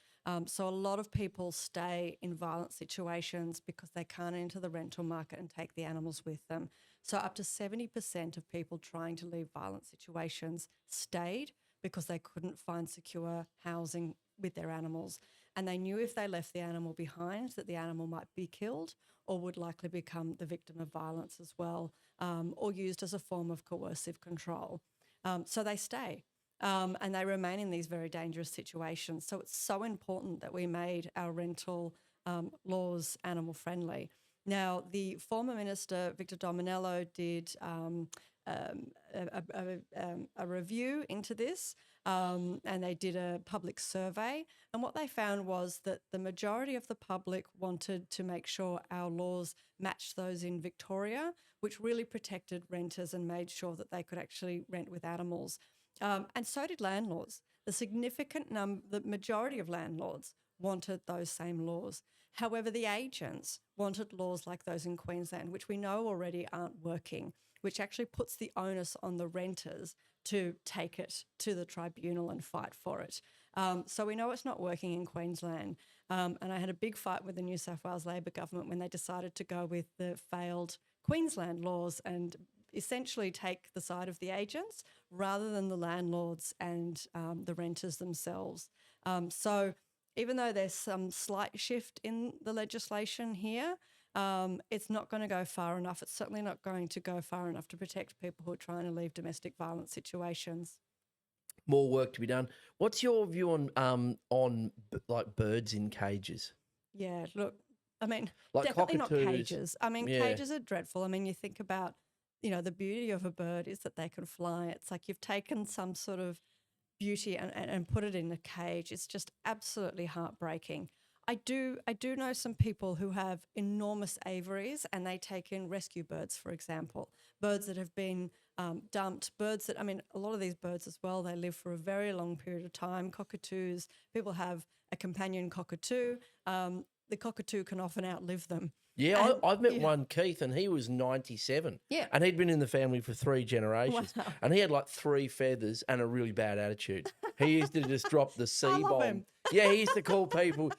So a lot of people stay in violent situations because they can't enter the rental market and take the animals with them. So up to 70% of people trying to leave violent situations stayed because they couldn't find secure housing with their animals. And they knew if they left the animal behind that the animal might be killed or would likely become the victim of violence as well, or used as a form of coercive control. So they stay and they remain in these very dangerous situations. So it's so important that we made our rental laws animal friendly. Now, the former minister, Victor Dominello, did a review into this and they did a public survey. And what they found was that the majority of the public wanted to make sure our laws matched those in Victoria, which really protected renters and made sure that they could actually rent with animals. And so did landlords. The majority of landlords wanted those same laws. However, the agents wanted laws like those in Queensland, which we know already aren't working, which actually puts the onus on the renters to take it to the tribunal and fight for it. So we know it's not working in Queensland. And I had a big fight with the New South Wales Labor government when they decided to go with the failed Queensland laws and essentially take the side of the agents rather than the landlords and the renters themselves. So even though there's some slight shift in the legislation here, it's not going to go far enough. It's certainly not going to go far enough to protect people who are trying to leave domestic violence situations. More work to be done. What's your view on like birds in cages? Yeah, look, I mean, Like definitely not cockatoos. cages. I mean, cages are dreadful. I mean, you think about, the beauty of a bird is that they can fly. It's like you've taken some sort of beauty and put it in a cage. It's just absolutely heartbreaking. I do know some people who have enormous aviaries and they take in rescue birds, for example, birds that have been dumped, birds that, a lot of these birds as well, they live for a very long period of time. Cockatoos, people have a companion cockatoo. The cockatoo can often outlive them. Yeah, I've met one, Keith, and he was 97. Yeah. And he'd been in the family for 3 generations. Wow. And he had like 3 feathers and a really bad attitude. He used to just drop the I love C-bomb. him. Yeah, he used to call people,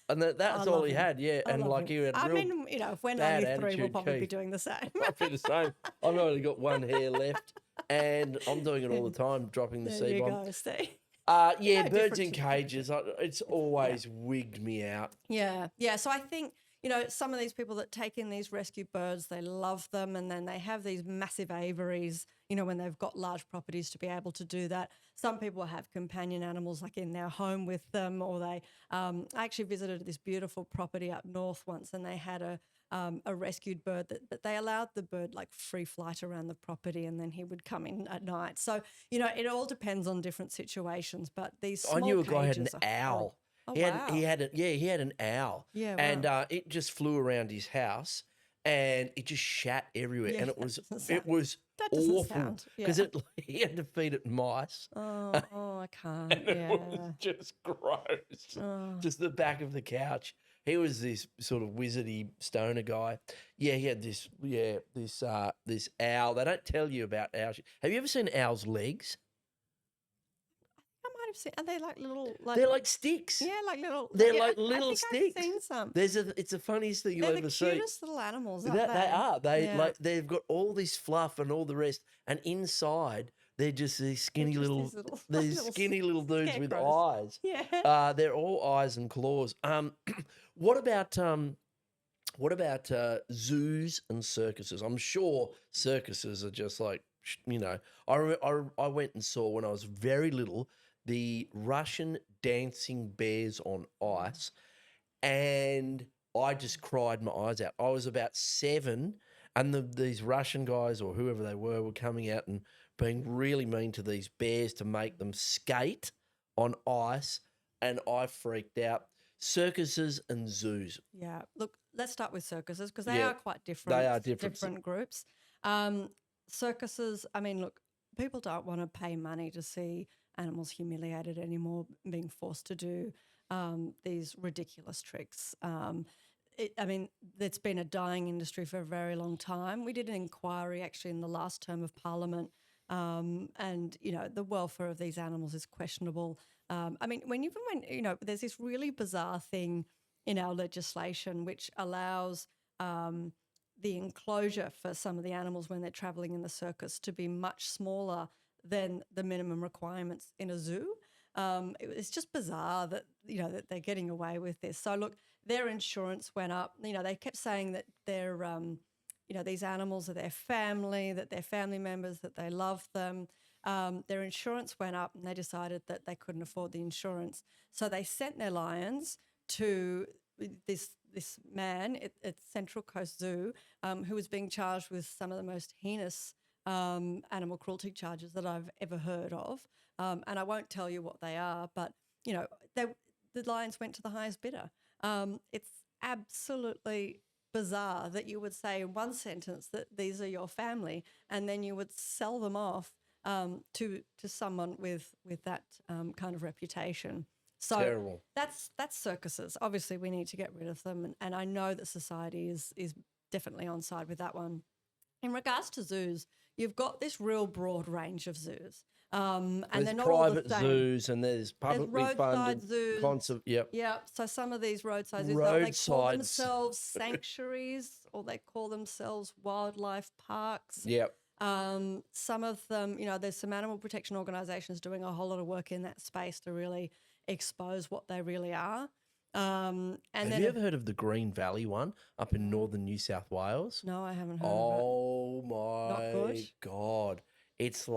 and that's all love he him. had. Yeah, I and love like him. he had I real mean, if we're bad 93, we'll attitude, probably be Keith. doing the same. I'd be the same. I've only got one hair left, and I'm doing it all the time, dropping the There C you bomb. go, Steve. Yeah, no birds different in to the cages. It's always wigged me out. Yeah. So I think, some of these people that take in these rescue birds, they love them, and then they have these massive aviaries, when they've got large properties to be able to do that. Some people have companion animals like in their home with them, or they, I actually visited this beautiful property up north once, and they had a rescued bird but they allowed the bird like free flight around the property, and then he would come in at night. So, it all depends on different situations, but these small I knew a guy had an cages are owl. horrible. Oh, He wow. had an owl. Yeah, And wow. it just flew around his house, and it just shat everywhere, Yeah, and that it was that doesn't awful sound, because yeah. he had to feed it mice. Oh, I can't. And it was Yeah. just gross. Oh, Just the back of the couch. He was this sort of wizardy stoner guy. Yeah, he had this owl. They don't tell you about owls. Have you ever seen owls' legs? I might have seen. Are they like little, They're like sticks. yeah, like little? They're yeah, like I little think sticks. I've seen some. It's the funniest thing you'll They're the ever see. cutest little animals, aren't That they are. They Yeah. like they've got all this fluff and all the rest, and inside they're just these skinny just little, these little- these little skinny little dudes with scarecrows. eyes. Yeah. They're all eyes and claws. What about zoos and circuses? I'm sure circuses are just like I went and saw when I was very little the Russian dancing bears on ice, and I just cried my eyes out. I was about 7, and these Russian guys or whoever they were coming out and being really mean to these bears to make them skate on ice, and I freaked out. Circuses and zoos. Yeah. Look, let's start with circuses because they Yeah, are quite different. they are different. Different groups. Circuses, I mean, look, people don't want to pay money to see animals humiliated anymore, being forced to do these ridiculous tricks. It's been a dying industry for a very long time. We did an inquiry actually in the last term of Parliament, and the welfare of these animals is questionable. There's this really bizarre thing in our legislation which allows the enclosure for some of the animals when they're travelling in the circus to be much smaller than the minimum requirements in a zoo. It's just bizarre that that they're getting away with this. So look, their insurance went up. They kept saying that their these animals are their family, that they're family members, that they love them. Their insurance went up, and they decided that they couldn't afford the insurance, so they sent their lions to this man at Central Coast Zoo, who was being charged with some of the most heinous animal cruelty charges that I've ever heard of. And I won't tell you what they are, but the lions went to the highest bidder. It's absolutely bizarre that you would say in one sentence that these are your family, and then you would sell them off to someone with that kind of reputation. So Terrible. that's circuses. Obviously, we need to get rid of them, and I know that society is definitely on side with that one. In regards to zoos, you've got this real broad range of zoos, and There's they're not all the private same. zoos and there's publicly roadside funded zoos. Yep. Yeah, so some of these roadside zoos, they call Roadsides. themselves sanctuaries or they call themselves wildlife parks. Yep. Some of them, there's some animal protection organisations doing a whole lot of work in that space to really expose what they really are. And Have then you ever heard of the Green Valley one up in northern New South Wales? No, I haven't heard of Oh Not my good? God. It's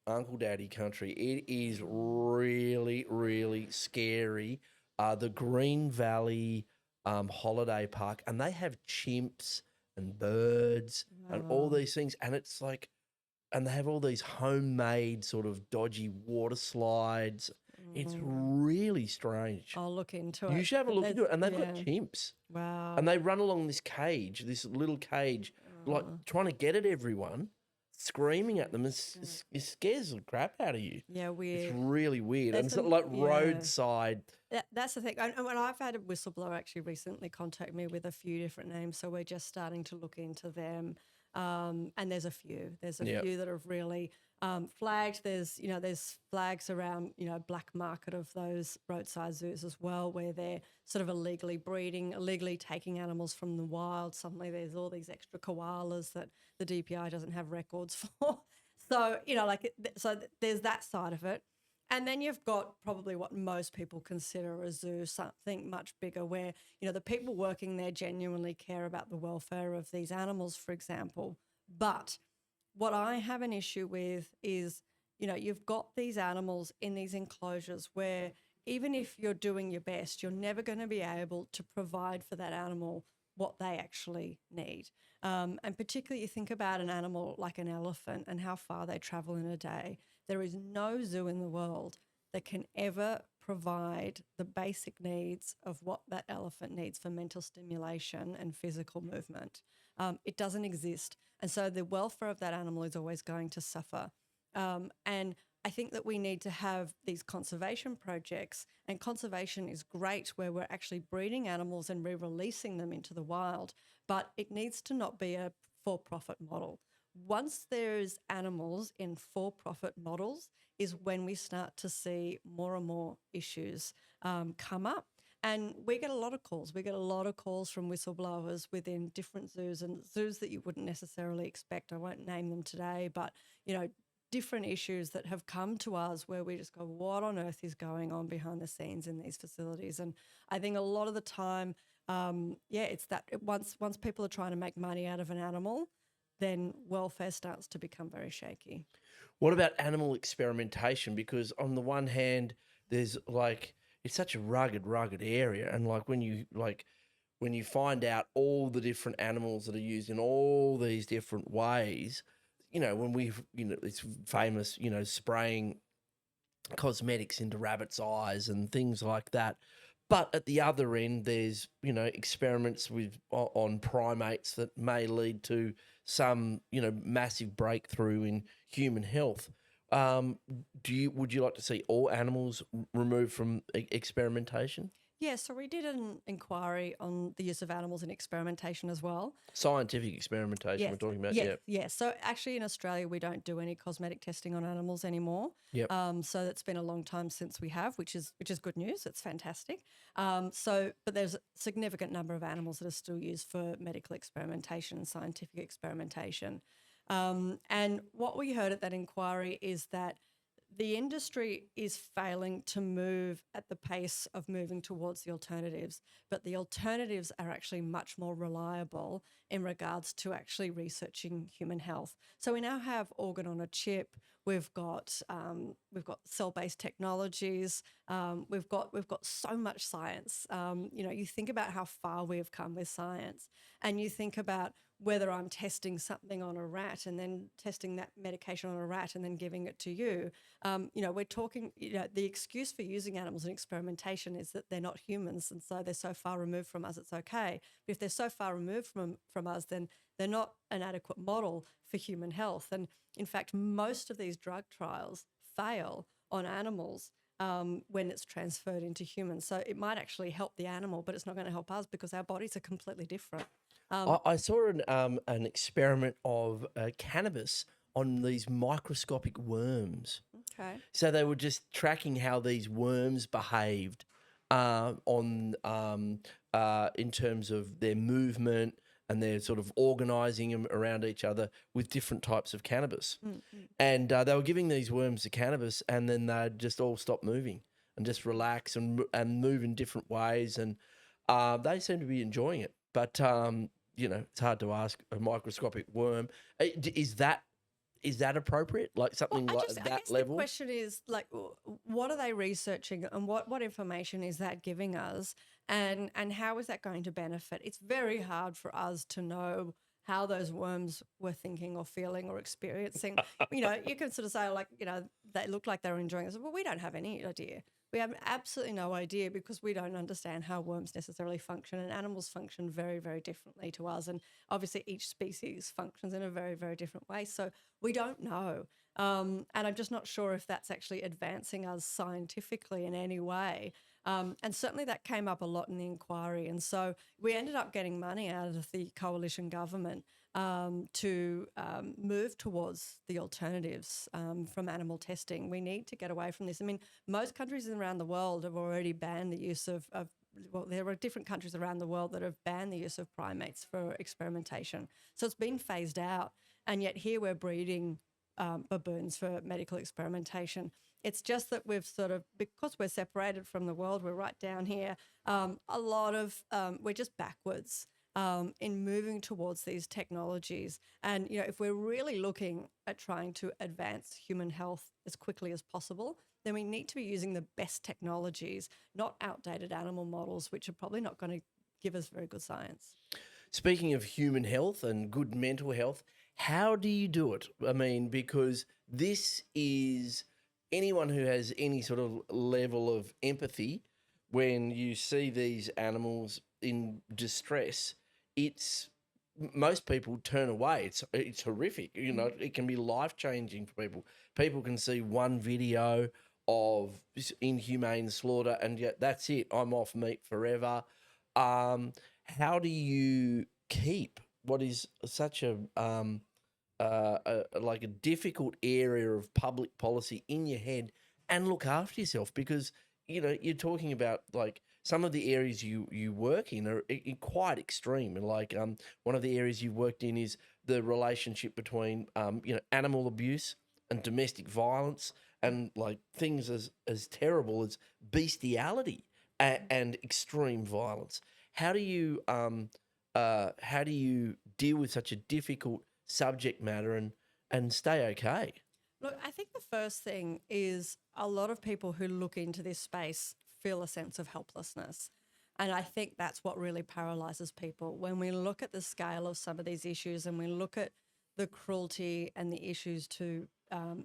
Uncle Daddy country. It is really, really scary. The Green Valley holiday park, and they have chimps and birds and all Wow. these things. And it's like, and they have all these homemade sort of dodgy water slides. It's really strange. I'll look into it. You should have a But look into it. And they've got yeah. chimps. Wow. And they run along this cage, this little cage, like trying to get at everyone, screaming at them. It scares the crap out of you. Yeah, It's weird. really weird. And There's it's not some- like yeah. roadside. That's the thing. And when I've had a whistleblower actually recently contact me with a few different names, so we're just starting to look into them. And there's a few. There's a Yep. few that have really flagged. There's flags around, black market of those roadside zoos as well, where they're sort of illegally breeding, illegally taking animals from the wild. Suddenly there's all these extra koalas that the DPI doesn't have records for. So, there's that side of it. And then you've got probably what most people consider a zoo, something much bigger, where, the people working there genuinely care about the welfare of these animals, for example. But what I have an issue with is, you've got these animals in these enclosures where even if you're doing your best, you're never going to be able to provide for that animal what they actually need. And particularly you think about an animal like an elephant and how far they travel in a day. There is no zoo in the world that can ever provide the basic needs of what that elephant needs for mental stimulation and physical movement. It doesn't exist. And so the welfare of that animal is always going to suffer. And I think that we need to have these conservation projects, and conservation is great where we're actually breeding animals and re-releasing them into the wild, but it needs to not be a for-profit model. Once there's animals in for-profit models is when we start to see more and more issues come up. And we get a lot of calls. We get a lot of calls from whistleblowers within different zoos, and zoos that you wouldn't necessarily expect. I won't name them today, but, different issues that have come to us where we just go, what on earth is going on behind the scenes in these facilities? And I think a lot of the time, it's that once people are trying to make money out of an animal, then welfare starts to become very shaky. What about animal experimentation? Because on the one hand, there's it's such a rugged area, and when you find out all the different animals that are used in all these different ways, when it's famous, spraying cosmetics into rabbits' eyes and things like that. But at the other end, there's, experiments on primates that may lead to some, massive breakthrough in human health. Would you like to see all animals removed from experimentation? Yeah, so we did an inquiry on the use of animals in experimentation as well. Scientific experimentation we're talking about, yeah. Yeah, so actually in Australia we don't do any cosmetic testing on animals anymore. Yep. So it's been a long time since we have, which is good news. It's fantastic. But there's a significant number of animals that are still used for medical experimentation and scientific experimentation. And what we heard at that inquiry is that the industry is failing to move at the pace of moving towards the alternatives, but the alternatives are actually much more reliable in regards to actually researching human health. So we now have organ on a chip. We've got cell-based technologies. We've got so much science. You think about how far we've come with science, and you think about whether I'm testing something on a rat and then testing that medication on a rat and then giving it to you. We're talking, the excuse for using animals in experimentation is that they're not humans, and so they're so far removed from us, it's okay. But if they're so far removed from us, then they're not an adequate model for human health. And in fact, most of these drug trials fail on animals when it's transferred into humans. So it might actually help the animal, but it's not going to help us because our bodies are completely different. I saw an experiment of cannabis on these microscopic worms. Okay. So they were just tracking how these worms behaved in terms of their movement, and they're sort of organising them around each other with different types of cannabis. Mm-hmm. And they were giving these worms the cannabis, and then they'd just all stop moving and just relax and move in different ways. And they seem to be enjoying it. But, it's hard to ask a microscopic worm. Is that appropriate? Like something I that guess level? The question is, what are they researching, and what information is that giving us, and how is that going to benefit? It's very hard for us to know how those worms were thinking or feeling or experiencing. You can sort of say, they look like they were enjoying it. Well, we don't have any idea. We have absolutely no idea because we don't understand how worms necessarily function, and animals function very, very differently to us. And obviously each species functions in a very, very different way. So we don't know. And I'm just not sure if that's actually advancing us scientifically in any way. And certainly that came up a lot in the inquiry. And so we ended up getting money out of the coalition government to move towards the alternatives from animal testing. We need to get away from this. I mean, most countries around the world have already banned the use of well, there are different countries around the world that have banned the use of primates for experimentation. So it's been phased out. And yet here we're breeding baboons for medical experimentation. It's just that we've sort of, because we're separated from the world, we're right down here, we're just backwards in moving towards these technologies. And, you know, if we're really looking at trying to advance human health as quickly as possible, then we need to be using the best technologies, not outdated animal models, which are probably not going to give us very good science. Speaking of human health and good mental health, how do you do it? I mean, because this is anyone who has any sort of level of empathy when you see these animals in distress, most people turn away. It's horrific. You know, it can be life-changing for people. People can see one video of inhumane slaughter and yet that's it. I'm off meat forever. How do you keep what is such a like a difficult area of public policy in your head and look after yourself? Because, you know, you're talking about like some of the areas you work in are quite extreme. And like one of the areas you've worked in is the relationship between, you know, animal abuse and domestic violence and like things as terrible as bestiality and extreme violence. How do you deal with such a difficult subject matter and stay okay? Look, I think the first thing is a lot of people who look into this space feel a sense of helplessness. And I think that's what really paralyzes people. When we look at the scale of some of these issues and we look at the cruelty and the issues to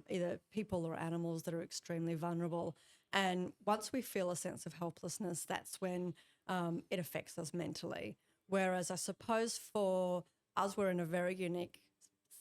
either people or animals that are extremely vulnerable, and once we feel a sense of helplessness, that's when it affects us mentally. Whereas I suppose for us, we're in a very unique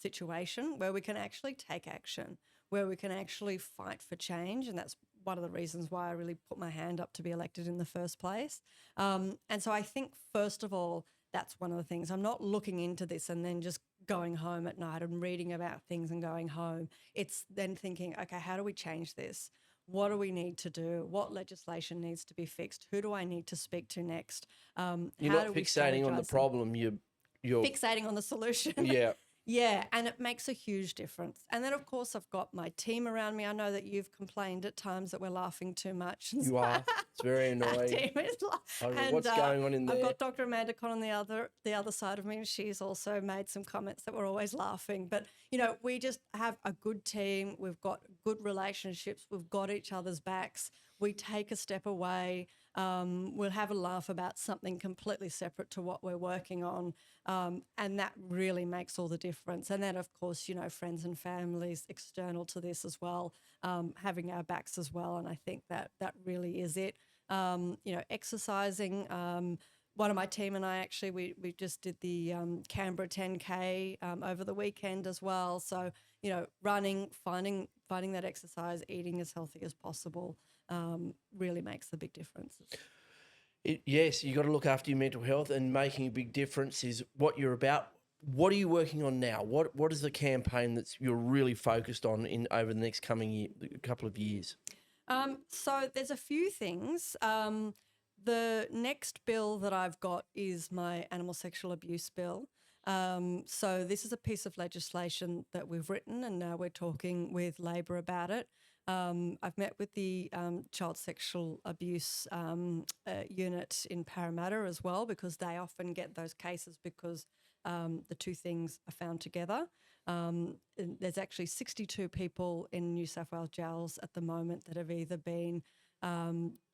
situation where we can actually take action, where we can actually fight for change. And that's one of the reasons why I really put my hand up to be elected in the first place. And so I think, first of all, that's one of the things. I'm not looking into this and then just going home at night and reading about things and going home. It's then thinking, okay, how do we change this? What do we need to do? What legislation needs to be fixed? Who do I need to speak to next? You're not fixating on the problem. You're fixating on the solution. Yeah. Yeah, and it makes a huge difference. And then, of course, I've got my team around me. I know that you've complained at times that we're laughing too much. You are. It's very annoying. Our team is What's going on in there? I've got Dr. Amanda Conn on the other side of me, and she's also made some comments that we're always laughing. But, you know, we just have a good team. We've got good relationships. We've got each other's backs. We take a step away. We'll have a laugh about something completely separate to what we're working on. And that really makes all the difference. And then, of course, you know, friends and families external to this as well, having our backs as well. And I think that really is it. You know, exercising. One of my team and I actually, we just did the Canberra 10K over the weekend as well. So, you know, running, finding that exercise, eating as healthy as possible really makes a big difference. Yes, you got to look after your mental health, and making a big difference is what you're about. What are you working on now? What is the campaign that you're really focused on in over the next couple of years? So there's a few things. The next bill that I've got is my animal sexual abuse bill. So this is a piece of legislation that we've written, and now we're talking with Labor about it. I've met with the child sexual abuse unit in Parramatta as well, because they often get those cases because the two things are found together. There's actually 62 people in New South Wales jails at the moment that have either been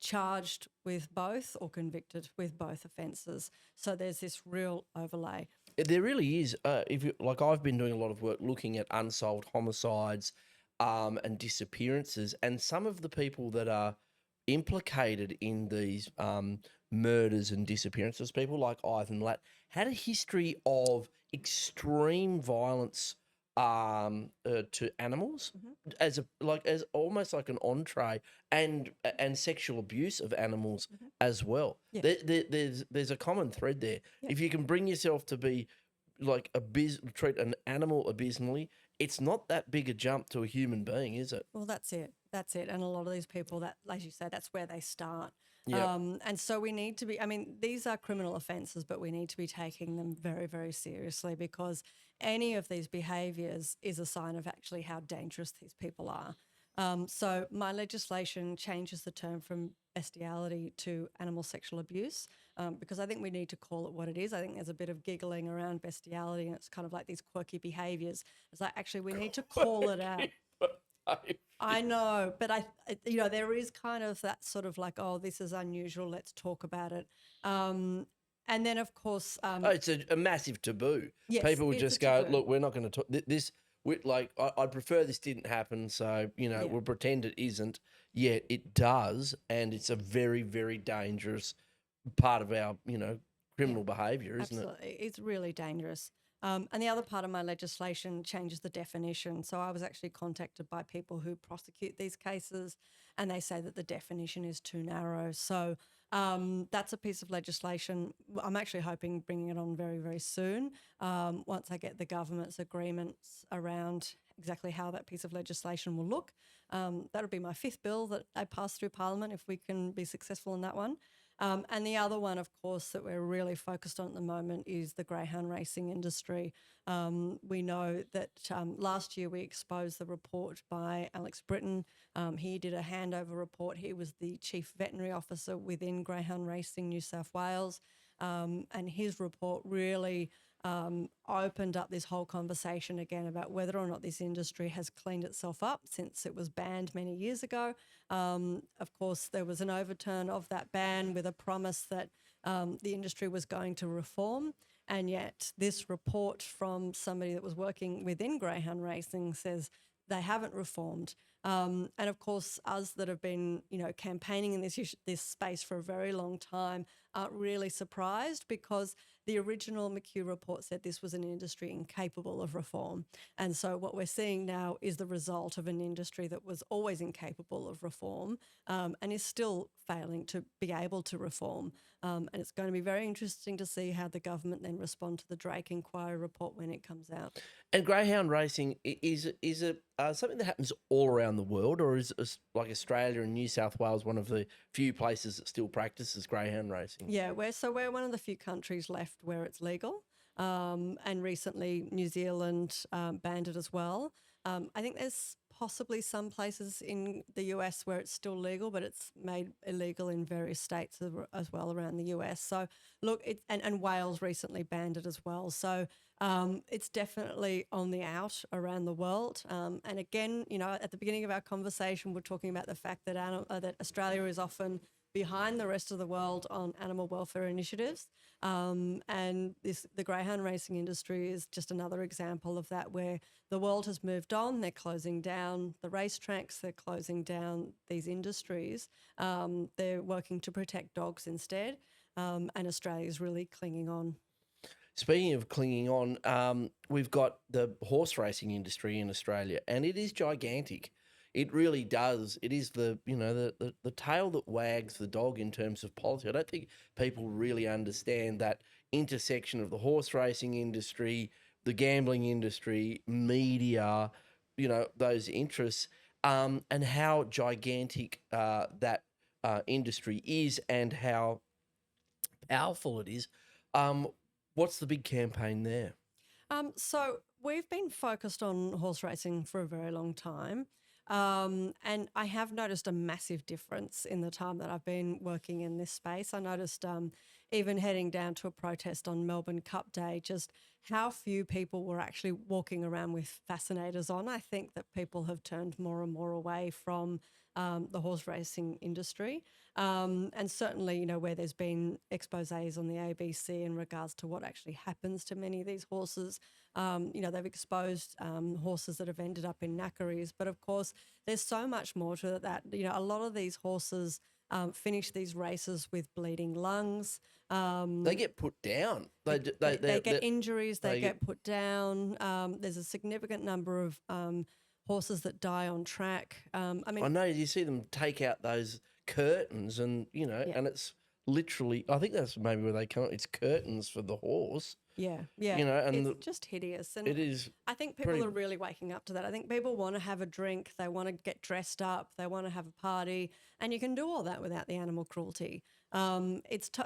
charged with both or convicted with both offences. So there's this real overlay. There really is. I've been doing a lot of work looking at unsolved homicides and disappearances, and some of the people that are implicated in these murders and disappearances, people like Ivan Latt, had a history of extreme violence to animals, as almost like an entree, and sexual abuse of animals as well. Yeah. There's a common thread there. Yeah. If you can bring yourself to be treat an animal abysmally, it's not that big a jump to a human being, is it? Well, that's it. That's it. And a lot of these people, that, as you say, that's where they start. Yeah. And so we need to be, I mean, these are criminal offences, but we need to be taking them very, very seriously, because any of these behaviours is a sign of actually how dangerous these people are. So my legislation changes the term from bestiality to animal sexual abuse, because I think we need to call it what it is. I think there's a bit of giggling around bestiality, and it's kind of like these quirky behaviours. It's like, actually, we need to call it out. I know, but there is kind of that sort of like, oh, this is unusual, let's talk about it. And then, of course, It's a massive taboo. yes, People would it's just a go, taboo. look, we're not going to talk this. I'd prefer this didn't happen. So, Yeah. we'll pretend it isn't, yet it does. And it's a very, very dangerous part of our, criminal behaviour, isn't it? Absolutely. It's really dangerous. And the other part of my legislation changes the definition. So I was actually contacted by people who prosecute these cases, and they say that the definition is too narrow. So that's a piece of legislation. I'm actually hoping bringing it on very, very soon, once I get the government's agreements around exactly how that piece of legislation will look. That'll be my 5th bill that I pass through Parliament if we can be successful in that one. And the other one, of course, that we're really focused on at the moment is the greyhound racing industry. We know that last year we exposed the report by Alex Britton. He did a handover report. He was the Chief Veterinary Officer within Greyhound Racing New South Wales. And his report really opened up this whole conversation again about whether or not this industry has cleaned itself up since it was banned many years ago. Of course, there was an overturn of that ban with a promise that the industry was going to reform. And yet this report from somebody that was working within greyhound racing says they haven't reformed. And of course, us that have been, campaigning in this space for a very long time aren't really surprised, because the original McHugh report said this was an industry incapable of reform. And so what we're seeing now is the result of an industry that was always incapable of reform, and is still failing to be able to reform. And it's going to be very interesting to see how the government then respond to the Drake inquiry report when it comes out. And greyhound racing, is it something that happens all around the world, or is like Australia and New South Wales one of the few places that still practices greyhound racing? Yeah, we're one of the few countries left where it's legal, and recently New Zealand banned it as well. I think there's possibly some places in the US where it's still legal, but it's made illegal in various states as well around the US. So look, and Wales recently banned it as well. So it's definitely on the out around the world. And again, at the beginning of our conversation, we're talking about the fact that that Australia is often behind the rest of the world on animal welfare initiatives. And the greyhound racing industry is just another example of that, where the world has moved on. They're closing down the racetracks. They're closing down these industries. They're working to protect dogs instead. And Australia is really clinging on. Speaking of clinging on, we've got the horse racing industry in Australia, and it is gigantic. It really does. It is the tail that wags the dog in terms of policy. I don't think people really understand that intersection of the horse racing industry, the gambling industry, media, those interests, and how gigantic that industry is, and how powerful it is. What's the big campaign there? So we've been focused on horse racing for a very long time. And I have noticed a massive difference in the time that I've been working in this space. I noticed even heading down to a protest on Melbourne Cup Day, just how few people were actually walking around with fascinators on. I think that people have turned more and more away from the horse racing industry. And certainly, where there's been exposés on the ABC in regards to what actually happens to many of these horses. They've exposed horses that have ended up in knackeries. But of course, there's so much more to that. A lot of these horses finish these races with bleeding lungs. They get put down. They get injuries. They get put down. There's a significant number of horses that die on track. I know you see them take out those curtains, and and it's literally, I think that's maybe where they come. It's curtains for the horse. Yeah, yeah. You know, and It's just hideous. And it is. I think people pretty- are really waking up to that. I think people want to have a drink, they want to get dressed up, they want to have a party, and you can do all that without the animal cruelty. I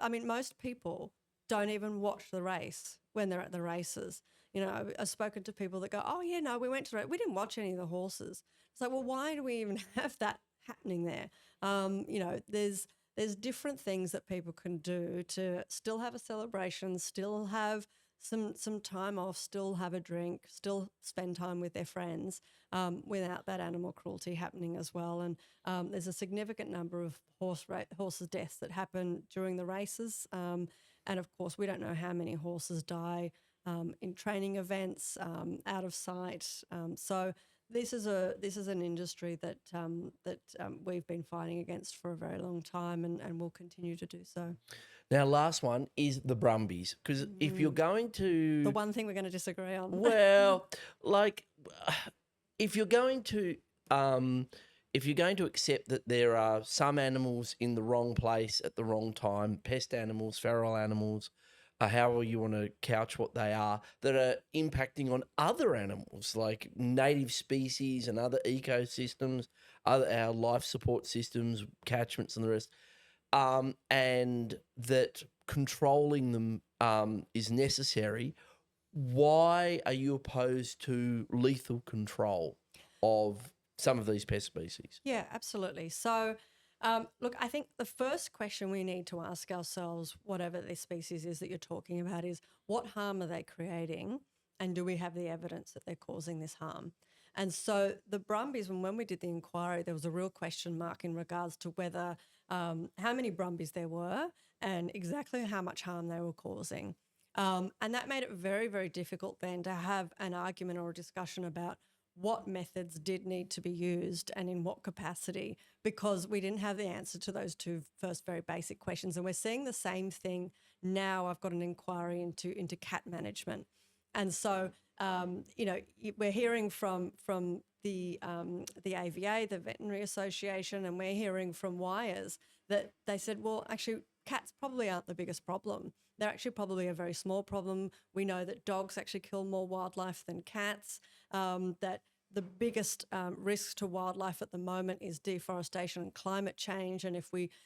mean, most people don't even watch the race when they're at the races. You know, I've spoken to people that go, "Oh yeah, no, we went to we didn't watch any of the horses." It's like, well, why do we even have that happening there? You know, there's different things that people can do to still have a celebration, still have some time off, still have a drink, still spend time with their friends without that animal cruelty happening as well. And there's a significant number of horses' deaths that happen during the races. And of course, we don't know how many horses die in training events, out of sight. So this is an industry that we've been fighting against for a very long time, and will continue to do so. Now, last one is the Brumbies, because if you're going to The one thing we're going to disagree on. well, like, if you're going to accept that there are some animals in the wrong place at the wrong time, pest animals, feral animals, however you want to couch what they are, that are impacting on other animals like native species and other ecosystems, our life support systems, catchments and the rest, and that controlling them is necessary, why are you opposed to lethal control of some of these pest species? Yeah, absolutely. So, look, I think the first question we need to ask ourselves, whatever this species is that you're talking about, is what harm are they creating, and do we have the evidence that they're causing this harm? And so the Brumbies, when we did the inquiry, there was a real question mark in regards to whether how many Brumbies there were and exactly how much harm they were causing. And that made it very, very difficult then to have an argument or a discussion about what methods did need to be used and in what capacity, because we didn't have the answer to those two first very basic questions. And we're seeing the same thing now. I've got an inquiry into cat management. And so, you know, we're hearing from the AVA, the Veterinary Association, and we're hearing from Wires that they said, well, actually, cats probably aren't the biggest problem. They're actually probably a very small problem. We know that dogs actually kill more wildlife than cats, that the biggest risks to wildlife at the moment is deforestation and climate change. And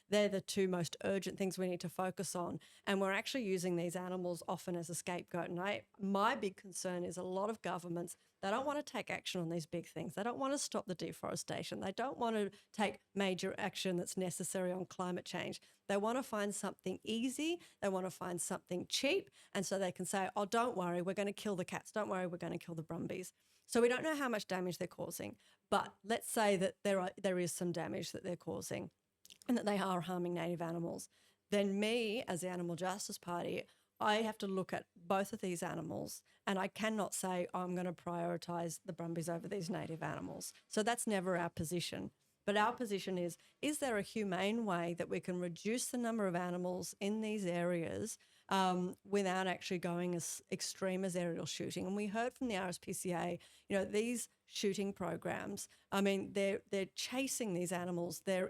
they're the two most urgent things we need to focus on. And we're actually using these animals often as a scapegoat. And my big concern is a lot of governments, they don't want to take action on these big things. They don't want to stop the deforestation. They don't want to take major action that's necessary on climate change. They want to find something easy. They want to find something cheap. And so they can say, oh, don't worry, we're going to kill the cats. Don't worry, we're going to kill the Brumbies. So we don't know how much damage they're causing, but let's say that there is some damage that they're causing and that they are harming native animals. Then me, as the Animal Justice Party, I have to look at both of these animals, and I cannot say, oh, I'm going to prioritise the Brumbies over these native animals. So that's never our position. But our position is there a humane way that we can reduce the number of animals in these areas without actually going as extreme as aerial shooting? And we heard from the RSPCA, you know, these shooting programs, I mean, they're chasing these animals. They're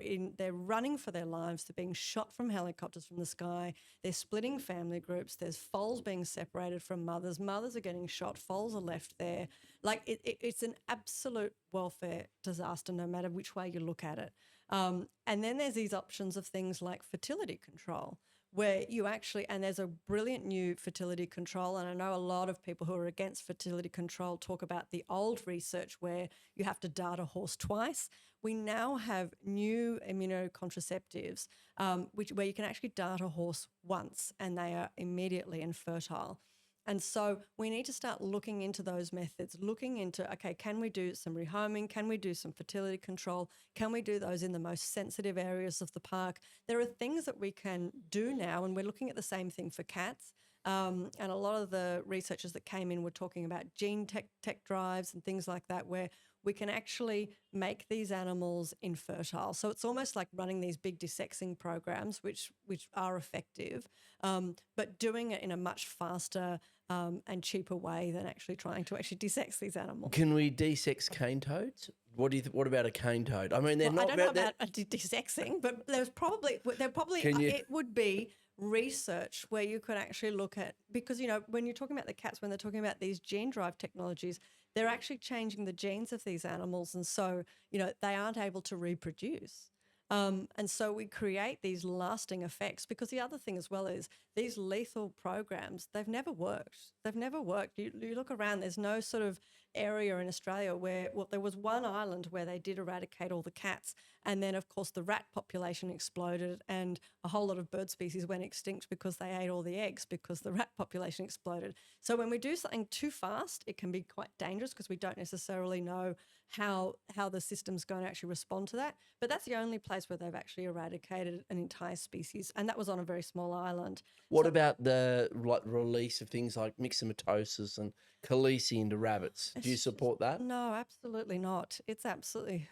running for their lives. They're being shot from helicopters from the sky. They're splitting family groups. There's foals being separated from mothers. Mothers are getting shot. Foals are left there. Like it's an absolute welfare disaster, no matter which way you look at it. And then there's these options of things like fertility control, where you actually, and there's a brilliant new fertility control, and I know a lot of people who are against fertility control talk about the old research where you have to dart a horse twice. We now have new immunocontraceptives where you can actually dart a horse once and they are immediately infertile. And so we need to start looking into those methods, looking into, okay, can we do some rehoming? Can we do some fertility control? Can we do those in the most sensitive areas of the park? There are things that we can do now, and we're looking at the same thing for cats. And a lot of the researchers that came in were talking about gene tech drives and things like that, where we can actually make these animals infertile. So it's almost like running these big desexing programs, which are effective, but doing it in a much faster and cheaper way than actually trying to actually desex these animals. Can we desex cane toads? What about a cane toad? I mean, they're Well, not I don't know about desexing, but it would be research where you could actually look at, because, when you're talking about the cats, when they're talking about these gene drive technologies, they're actually changing the genes of these animals. And so, they aren't able to reproduce. And so we create these lasting effects, because the other thing as well is these lethal programs, they've never worked. They've never worked. You look around, there's no sort of area in Australia where, there was one island where they did eradicate all the cats. And then, of course, the rat population exploded and a whole lot of bird species went extinct because they ate all the eggs because the rat population exploded. So when we do something too fast, it can be quite dangerous because we don't necessarily know how the system's going to actually respond to that. But that's the only place where they've actually eradicated an entire species, and that was on a very small island. What about the release of things like myxomatosis and Khaleesi into rabbits? Do you support that? No, absolutely not. It's absolutely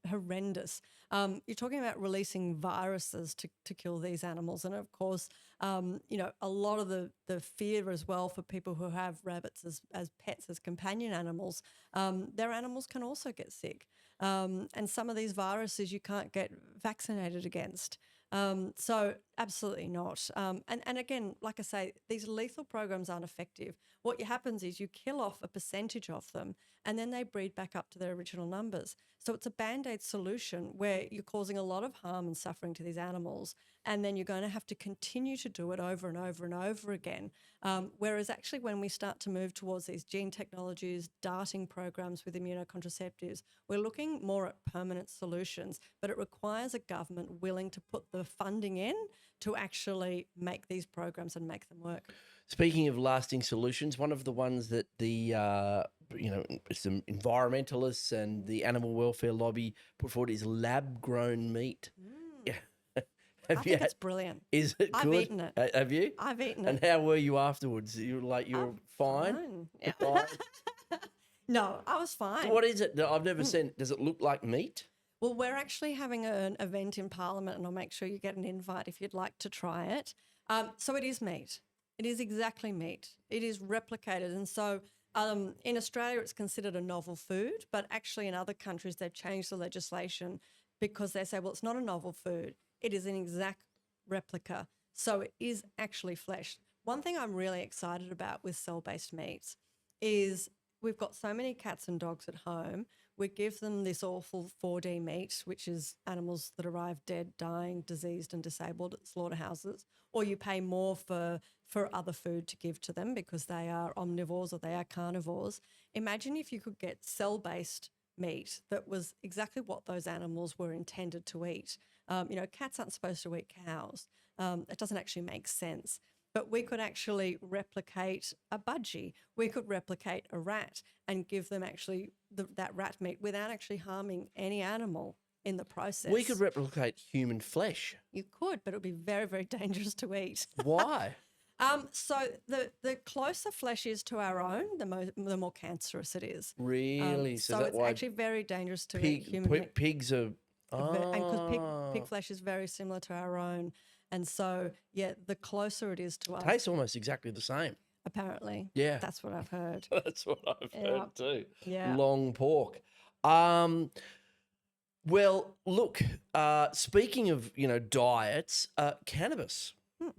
horrendous. You're talking about releasing viruses to kill these animals. And of course, a lot of the fear as well for people who have rabbits as pets, as companion animals, their animals can also get sick. And some of these viruses you can't get vaccinated against. So absolutely not. And again, like I say, these lethal programs aren't effective. What happens is you kill off a percentage of them and then they breed back up to their original numbers. So it's a Band-Aid solution where you're causing a lot of harm and suffering to these animals, and then you're going to have to continue to do it over and over and over again. Whereas actually when we start to move towards these gene technologies, darting programs with immunocontraceptives, we're looking more at permanent solutions, but it requires a government willing to put the funding in to actually make these programs and make them work. Speaking of lasting solutions, one of the ones that the some environmentalists and the animal welfare lobby put forward is lab-grown meat. Yeah. I think it's brilliant. Is it good? I've eaten it. Have you? I've eaten And it. how were you afterwards? You're fine? Fine. Yeah. Fine? No, I was fine. What is it? I've never seen. Does it look like meat? Well, we're actually having an event in Parliament, and I'll make sure you get an invite if you'd like to try it. So it is meat. It is exactly meat. It is replicated. And so in Australia, it's considered a novel food, but actually in other countries, they've changed the legislation because they say, well, it's not a novel food. It is an exact replica. So it is actually flesh. One thing I'm really excited about with cell-based meats is we've got so many cats and dogs at home. We give them this awful 4D meat, which is animals that arrive dead, dying, diseased and disabled at slaughterhouses, or you pay more for other food to give to them because they are omnivores or they are carnivores. Imagine if you could get cell-based meat that was exactly what those animals were intended to eat. Cats aren't supposed to eat cows. It doesn't actually make sense. But we could actually replicate a budgie. We could replicate a rat and give them actually that rat meat without actually harming any animal in the process. We could replicate human flesh. You could, but it would be very, very dangerous to eat. Why? So the closer flesh is to our own, the more cancerous it is. Really? So that's it's why actually very dangerous to eat human meat. pigs are... And because pig flesh is very similar to our own. And so, yeah, the closer it is to us. Tastes almost exactly the same. Apparently. Yeah. That's what I've heard. That's what I've heard too. Yeah. Long pork. Well, look, speaking of, diets, cannabis.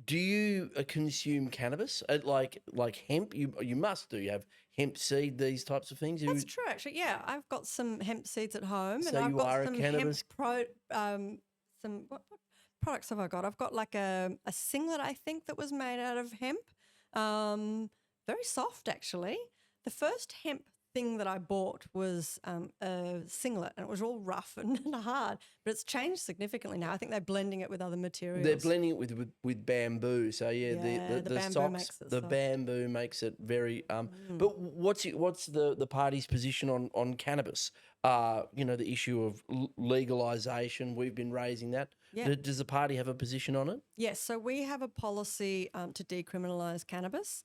Do you consume cannabis? Like hemp? You must do. You have hemp seed, these types of things? That's true, actually. Yeah, I've got some hemp seeds at home. So and I've you got are a some cannabis... what products have I got? I've got like a singlet, I think, that was made out of hemp. Very soft, actually. The first hemp thing that I bought was a singlet, and it was all rough and hard, but it's changed significantly now. I think they're blending it with other materials. They're blending it with bamboo. So yeah, the bamboo socks, makes it the soft. bamboo makes it very. But what's the party's position on cannabis? The issue of legalisation. We've been raising that. Yeah. Does the party have a position on it? Yes, so we have a policy to decriminalise cannabis.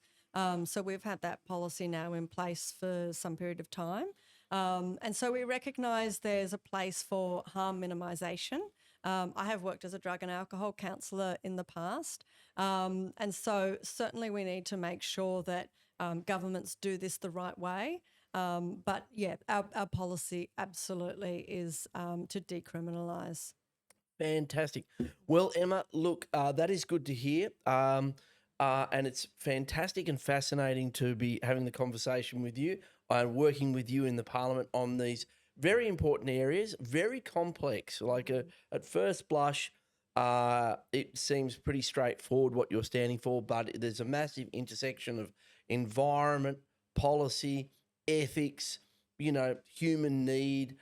So we've had that policy now in place for some period of time. And so we recognise there's a place for harm minimisation. I have worked as a drug and alcohol counsellor in the past. And so certainly we need to make sure that governments do this the right way. But yeah, our policy absolutely is to decriminalise. Fantastic. Well, Emma, look, that is good to hear. And it's fantastic and fascinating to be having the conversation with you and working with you in the Parliament on these very important areas, very complex. Like at first blush, it seems pretty straightforward what you're standing for, but there's a massive intersection of environment, policy, ethics, human need,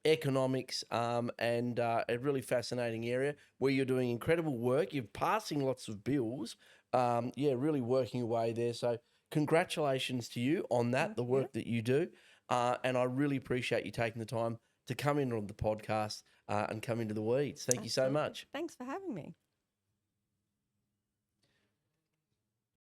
economics, and a really fascinating area where you're doing incredible work. You're passing lots of bills. Really working away there. So congratulations to you on that, the work that you do. And I really appreciate you taking the time to come in on the podcast and come into the weeds. Thank you so much. Thanks for having me.